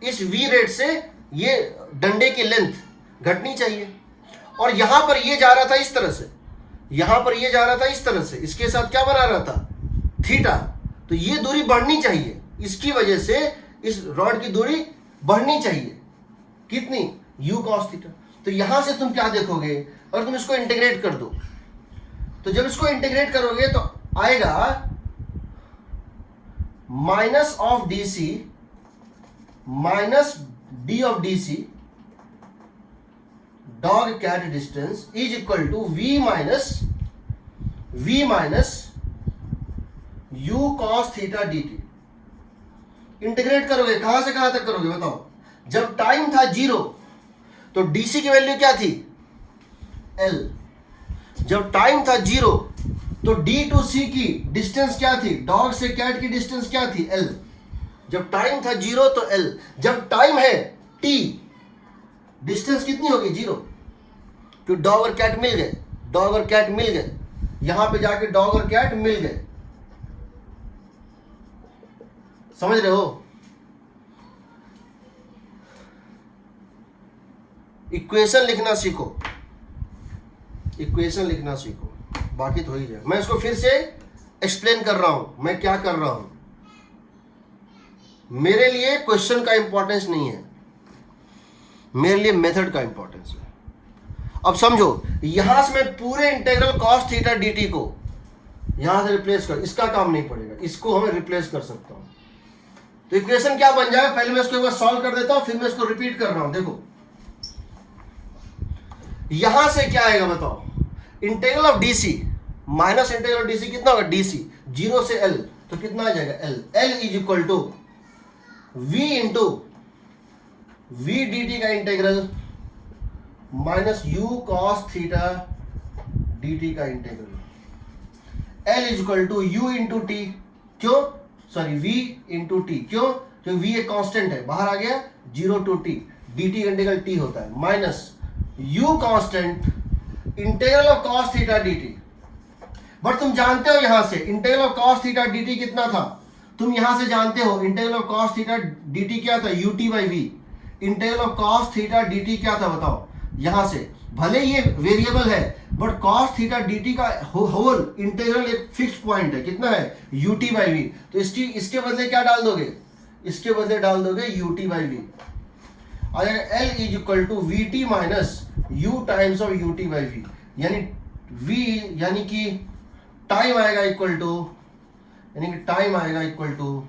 इस वी रेट से ये डंडे की लेंथ घटनी चाहिए। और यहां पर ये जा रहा था इस तरह से, यहां पर ये जा रहा था इस तरह से, इसके साथ क्या बना रहा था? थीटा। तो ये दूरी बढ़नी चाहिए, इसकी वजह से इस रॉड की दूरी बढ़नी चाहिए। कितनी? u cos theta. तो यहां से तुम क्या देखोगे? और तुम इसको इंटीग्रेट कर दो, तो जब इसको इंटीग्रेट करोगे तो आएगा minus of DC minus d of DC dog cat distance is equal to v minus u cos theta dt। Integrate करोगे, कहां से कहां तक करोगे बताओ? जब टाइम था 0 तो DC की वैल्यू क्या थी? L। जब टाइम था 0 तो D to C की डिस्टेंस क्या थी? डॉग से कैट की डिस्टेंस क्या थी? L। जब टाइम था 0 तो L। जब टाइम है T, डिस्टेंस कितनी होगी? 0। तो डॉग और कैट मिल गए, डॉग और कैट मिल गए, यहां पे जाके डॉग और कैट मिल गए। समझ रहे हो? इक्वेशन लिखना सीखो, इक्वेशन लिखना सीखो, बाकी तो हो ही जाए। मैं इसको फिर से एक्सप्लेन कर रहा हूं, मैं क्या कर रहा हूं। मेरे लिए क्वेश्चन का इंपॉर्टेंस नहीं है, मेरे लिए मेथड का इंपॉर्टेंस है। अब समझो, यहां से मैं पूरे इंटीग्रल cos थीटा dt को यहां से रिप्लेस कर, इसका काम नहीं पड़ेगा, इसको हमें रिप्लेस कर सकता हूं। तो इक्वेशन क्या बन जाएगा, पहले मैं इसको एक बार सॉल्व कर देता हूं, फिर मैं इसको रिपीट कर रहा हूं। देखो यहां से क्या आएगा बताओ, integral of DC minus integral of DC कितना होगा, डीसी 0 से एल, तो कितना आ जाएगा L is equal to v into v d t का integral minus u cos theta d t का integral. L is equal to u into t, क्यों, सॉरी वी इंटू टी, क्यों, क्योंकि वी एक कांस्टेंट है, बाहर आ गया 0 to t, d t integral t होता है, minus u constant integral of cos theta d t. But तुम जानते हो यहां से integral of cos theta d t कितना था, तुम यहां से जानते हो integral of cos theta d t क्या था, u t by v. Integral of cos theta d t क्या था बताओ, यहां से भले ये वेरिएबल है but cos theta d t का होल इंटीग्रल एक फिक्स्ड पॉइंट है, कितना है, यू टी बाई वी। तो इसके बदले क्या डाल दोगे, इसके बदले डाल दोगे यू टी बाई वी। आ जाएगा L is equal to v t minus u times of u t by v, यानी वी यानी कि टाइम आएगा इक्वल टू, यानी कि टाइम आएगा इक्वल टू,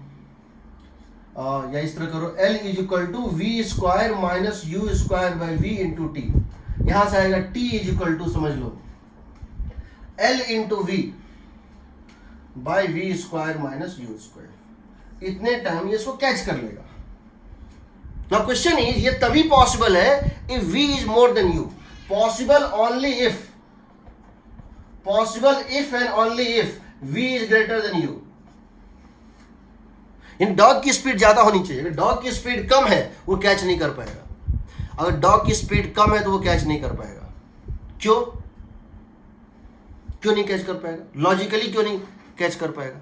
या इस तरह करो, L is equal to v square minus u square by v into t. यहां से आएगा टी इज इक्वल टू, समझ लो, L into v by v square minus u square. इतने टाइम ये इसको कैच कर लेगा। नाउ क्वेश्चन इज, ये तभी पॉसिबल है if v is more than u, possible only if, possible if and only if v is greater than u। In dog की speed ज्यादा होनी चाहिए, अगर डॉग की स्पीड कम है वो कैच नहीं कर पाएगा, अगर डॉग की स्पीड कम है तो वो कैच नहीं कर पाएगा। क्यों, क्यों नहीं कैच कर पाएगा, लॉजिकली क्यों नहीं कैच कर पाएगा,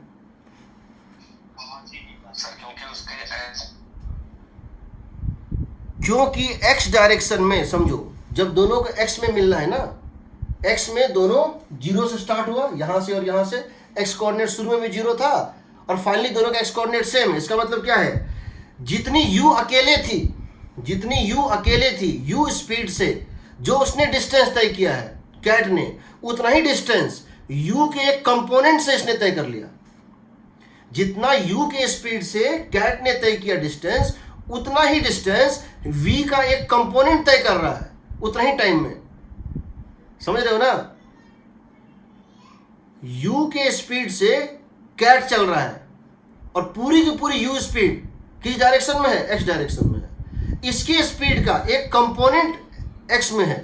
सर क्योंकि उसके क्योंकि x डायरेक्शन में, समझो जब दोनों को x में मिलना है ना, x में दोनों 0 से स्टार्ट हुआ, यहां से और यहां से, x कोऑर्डिनेट शुरू में भी 0 था और फाइनली दोनों का x कोऑर्डिनेट सेम है। इसका मतलब क्या है, जितनी u अकेले थी, जितनी u अकेले थी, u स्पीड से जो उसने डिस्टेंस तय किया है कैट ने, उतना ही डिस्टेंस u के एक कंपोनेंट से इसने तय कर लिया। जितना u के स्पीड से कैट ने तय किया डिस्टेंस, उतना ही डिस्टेंस v का एक कंपोनेंट तय कर रहा है उतना ही टाइम में। समझ रहे हो ना, u के स्पीड से कैट चल रहा है और पूरी की पूरी u स्पीड किस डायरेक्शन में है, x डायरेक्शन में है। इसकी स्पीड का एक कंपोनेंट x में है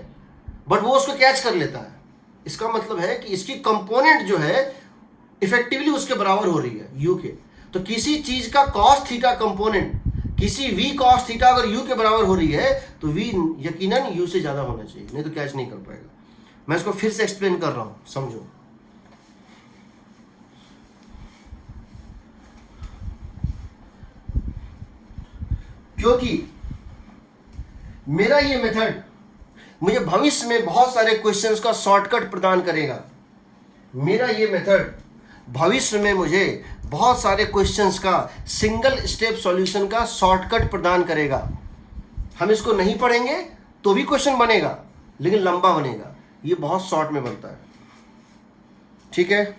बट वो उसको कैच कर लेता है। इसका मतलब है कि इसकी कंपोनेंट जो है इफेक्टिवली उसके बराबर हो रही है u के। तो किसी चीज का cos थीटा कंपोनेंट किसी v cos थीटा अगर u के बराबर हो रही है तो v यकीनन u से ज्यादा होना चाहिए, नहीं तो कैच नहीं कर पाएगा। मैं इसको फिर से एक्सप्लेन कर रहा हूं, समझो। क्योंकि मेरा ये मेथड मुझे भविष्य में बहुत सारे क्वेश्चंस का शॉर्टकट प्रदान करेगा। मेरा ये मेथड भविष्य में मुझे बहुत सारे क्वेश्चंस का सिंगल स्टेप सॉल्यूशन का शॉर्टकट प्रदान करेगा। हम इसको नहीं पढ़ेंगे तो भी क्वेश्चन बनेगा लेकिन लंबा बनेगा, ये बहुत शॉर्ट में बनता है। ठीक है,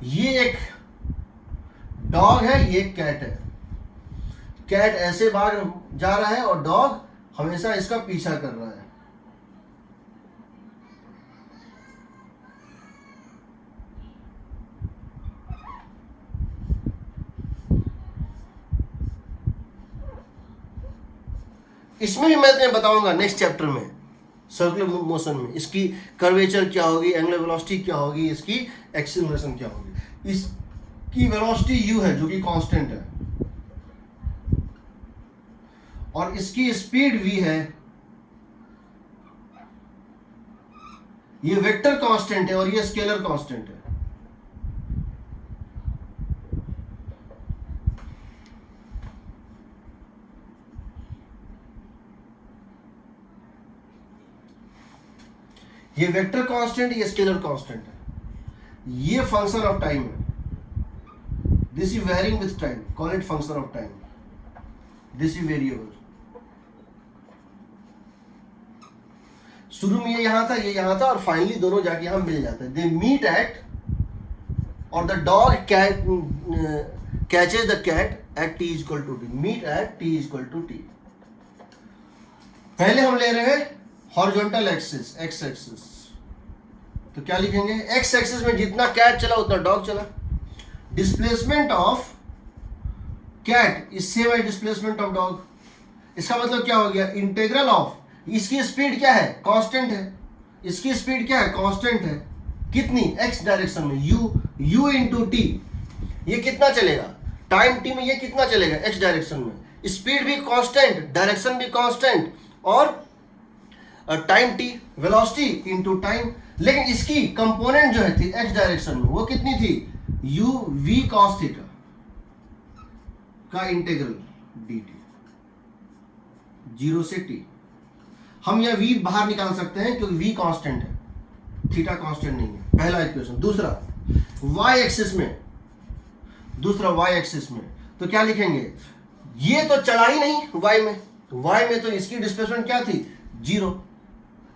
ये एक डॉग है, ये एक कैट है। कैट ऐसे भाग जा रहा है और डॉग हमेशा इसका पीछा कर रहा है। इसमें भी मैं तुम्हें बताऊंगा नेक्स्ट चैप्टर में, सर्कुलर मोशन में इसकी कर्वेचर क्या होगी, एंगुलर वेलोसिटी क्या होगी, इसकी एक्सीलरेशन क्या होगी। इसकी वेलोसिटी u है जो कि कांस्टेंट है और इसकी स्पीड v है। ये वेक्टर कांस्टेंट है और ये स्केलर कांस्टेंट है। ये वेक्टर कांस्टेंट, ये स्केलर कांस्टेंट है। ये फंक्शन ऑफ टाइम है। This is varying with time, call it function of time. This is variable. शुरू में ये यहां था, ये यहां था और फाइनली दोनों जाके यहां मिल जाते हैं। दे मीट एट और the dog catches the cat at t equal to t, meet at t equal to t. पहले हम ले रहे हैं हॉरिजॉन्टल एक्सिस, एक्स एक्सिस, तो क्या लिखेंगे, एक्स एक्सिस में जितना कैट चला उतना डॉग चला। Displacement of cat is same as displacement of dog. इसका मतलब क्या हो गया, इंटीग्रल ऑफ, इसकी स्पीड क्या है, कांस्टेंट है, इसकी स्पीड क्या है, कांस्टेंट है, कितनी, एक्स डायरेक्शन में, u इंटू टी। ये कितना चलेगा, टाइम टी में ये कितना चलेगा, एक्स डायरेक्शन में, स्पीड भी कांस्टेंट, डायरेक्शन भी कांस्टेंट, और time T, velocity into time. लेकिन इसकी कंपोनेंट जो है थी एक्स डायरेक्शन में, वो कितनी थी, u v cos थीटा का इंटीग्रल dt, 0 से t। हम यह v बाहर निकाल सकते हैं क्योंकि v कांस्टेंट है, थीटा कांस्टेंट नहीं है, पहला इक्वेशन। दूसरा y एक्सिस में, दूसरा y एक्सिस में तो क्या लिखेंगे, ये तो चला ही नहीं y में, y में तो इसकी डिस्प्लेसमेंट क्या थी, 0।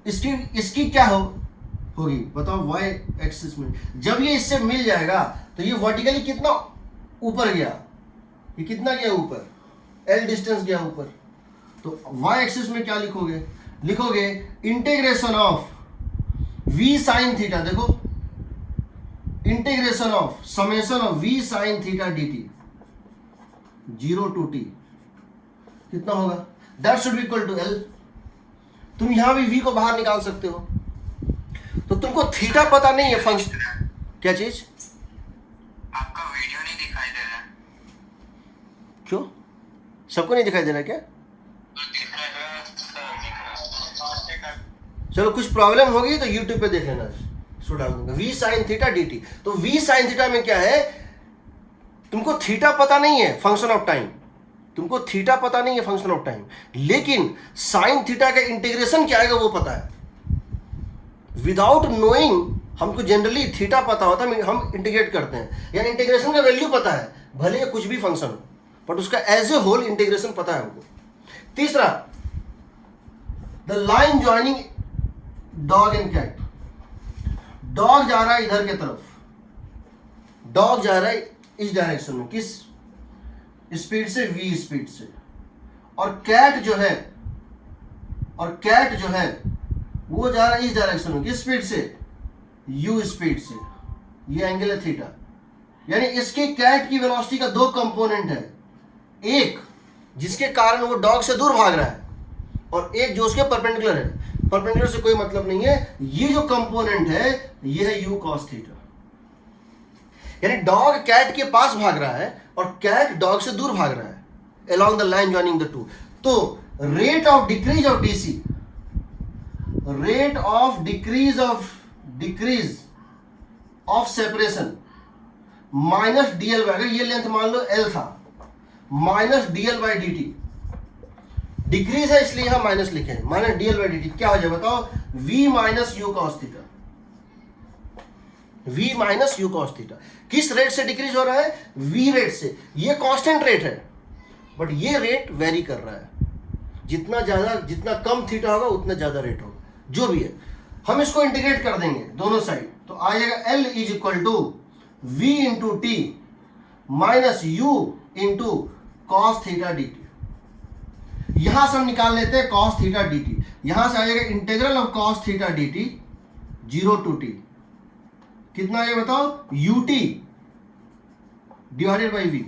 इसकी क्या होगी बताओ, y एक्सिस में। जब ये इससे मिल जाएगा तो ये वर्टिकली कितना ऊपर गया, ये कितना गया ऊपर, l डिस्टेंस गया ऊपर। तो y एक्सिस में क्या लिखोगे, लिखोगे integration of v sine theta, देखो integration of summation of v sine theta dt 0 to t, कितना होगा, that should be equal to l। तुम यहां भी v को बाहर निकाल सकते हो। तो तुमको थीटा पता नहीं है फंक्शन, क्या चीज, आपका वीडियो नहीं दिखाई दे रहा है। क्यों, सबको नहीं दिखाई दे रहा क्या, दिख रहा है। चलो कुछ प्रॉब्लम होगी तो YouTube पे देख लेना, इसको डाल दूंगा v साइन थीटा dt। तो v साइन थीटा में क्या है, तुमको थीटा पता नहीं है फंक्शन ऑफ टाइम, तुमको थीटा पता नहीं है फंक्शन ऑफ टाइम, लेकिन साइन थीटा का इंटीग्रेशन क्या आएगा वो पता है। विदाउट नोइंग हमको जनरली थीटा पता होता है, हम इंटीग्रेट करते हैं, या इंटीग्रेशन का वैल्यू पता है, भले कुछ भी फंक्शन हो, बट उसका एज ए होल इंटीग्रेशन पता है हमको। तीसरा, the line joining dog and cat. Dog जा रहा है इधर के तरफ, डॉग जा रहा है इस डायरेक्शन में, किस स्पीड से, v स्पीड से, और कैट जो है, वो जा रहा है इस डायरेक्शन में, किस स्पीड से, u स्पीड से। ये एंगल है थीटा। यानी इसके कैट की वेलोसिटी का दो कंपोनेंट है, एक जिसके कारण वो डॉग से दूर भाग रहा है, और एक जो उसके परपेंडिकुलर है। परपेंडिकुलर से कोई मतलब नहीं है, ये जो कंपोनेंट है ये है u cos थीटा। यानी डॉग कैट के पास भाग रहा है और कैट डॉग से दूर भाग रहा है, along the line joining the two। तो rate of decrease of DC, rate of decrease of separation minus dl by, अगर ये लेंथ मान लो l था, minus dl by dt, decrease है इसलिए यहां माइनस लिखे हैं, माइनस dl बाय dt क्या हो जाए बताओ, v minus u cos theta, v minus u cos theta. किस रेट से डिक्रीज हो रहा है, v रेट से। ये कांस्टेंट रेट है, बट ये रेट वेरी कर रहा है, जितना कम थीटा होगा उतना ज्यादा रेट होगा, जो भी है। हम इसको इंटीग्रेट कर देंगे दोनों साइड, तो आ जाएगा l is equal to v into t minus u into cos theta dt। यहां से हम निकाल लेते हैं cos थीटा dt, यहां से आ जाएगा integral of cos theta dt 0 to t, कितना है बताओ, ut divided by v।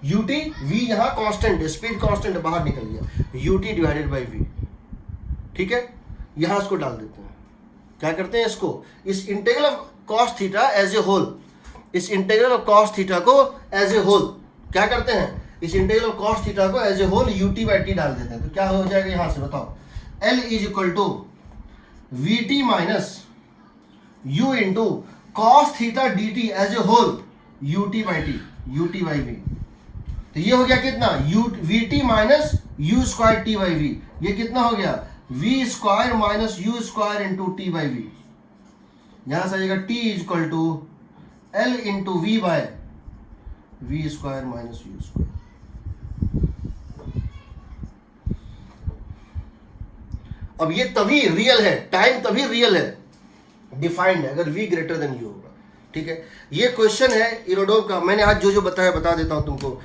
ut, v यहां कांस्टेंट है, स्पीड कांस्टेंट है, बाहर निकल गया, ut डिवाइडेड बाई v। ठीक है, यहां इसको डाल देते हैं, क्या करते हैं इसको, इस integral of cos theta as a whole, इस इंटीग्रल ऑफ cos थीटा को एज ए होल क्या करते हैं, इस इंटीग्रल ऑफ cos थीटा को as a whole ut by t डाल देते हैं। तो क्या हो जाएगा यहां से बताओ, l is equal to vt minus u into cos theta dt as a whole ut by t, ut by v। तो ये हो गया कितना, vt minus u square t by v, ये कितना हो गया, v square minus u square into t by v। यहां से आ जाएगा t is equal to l into v by v square minus u square. अब ये तभी रियल है, टाइम तभी रियल है, डिफाइंड है अगर v ग्रेटर देन u होगा। ठीक है, ये क्वेश्चन है इरोडोम का। मैंने आज जो जो बताया बता देता हूँ तुमको।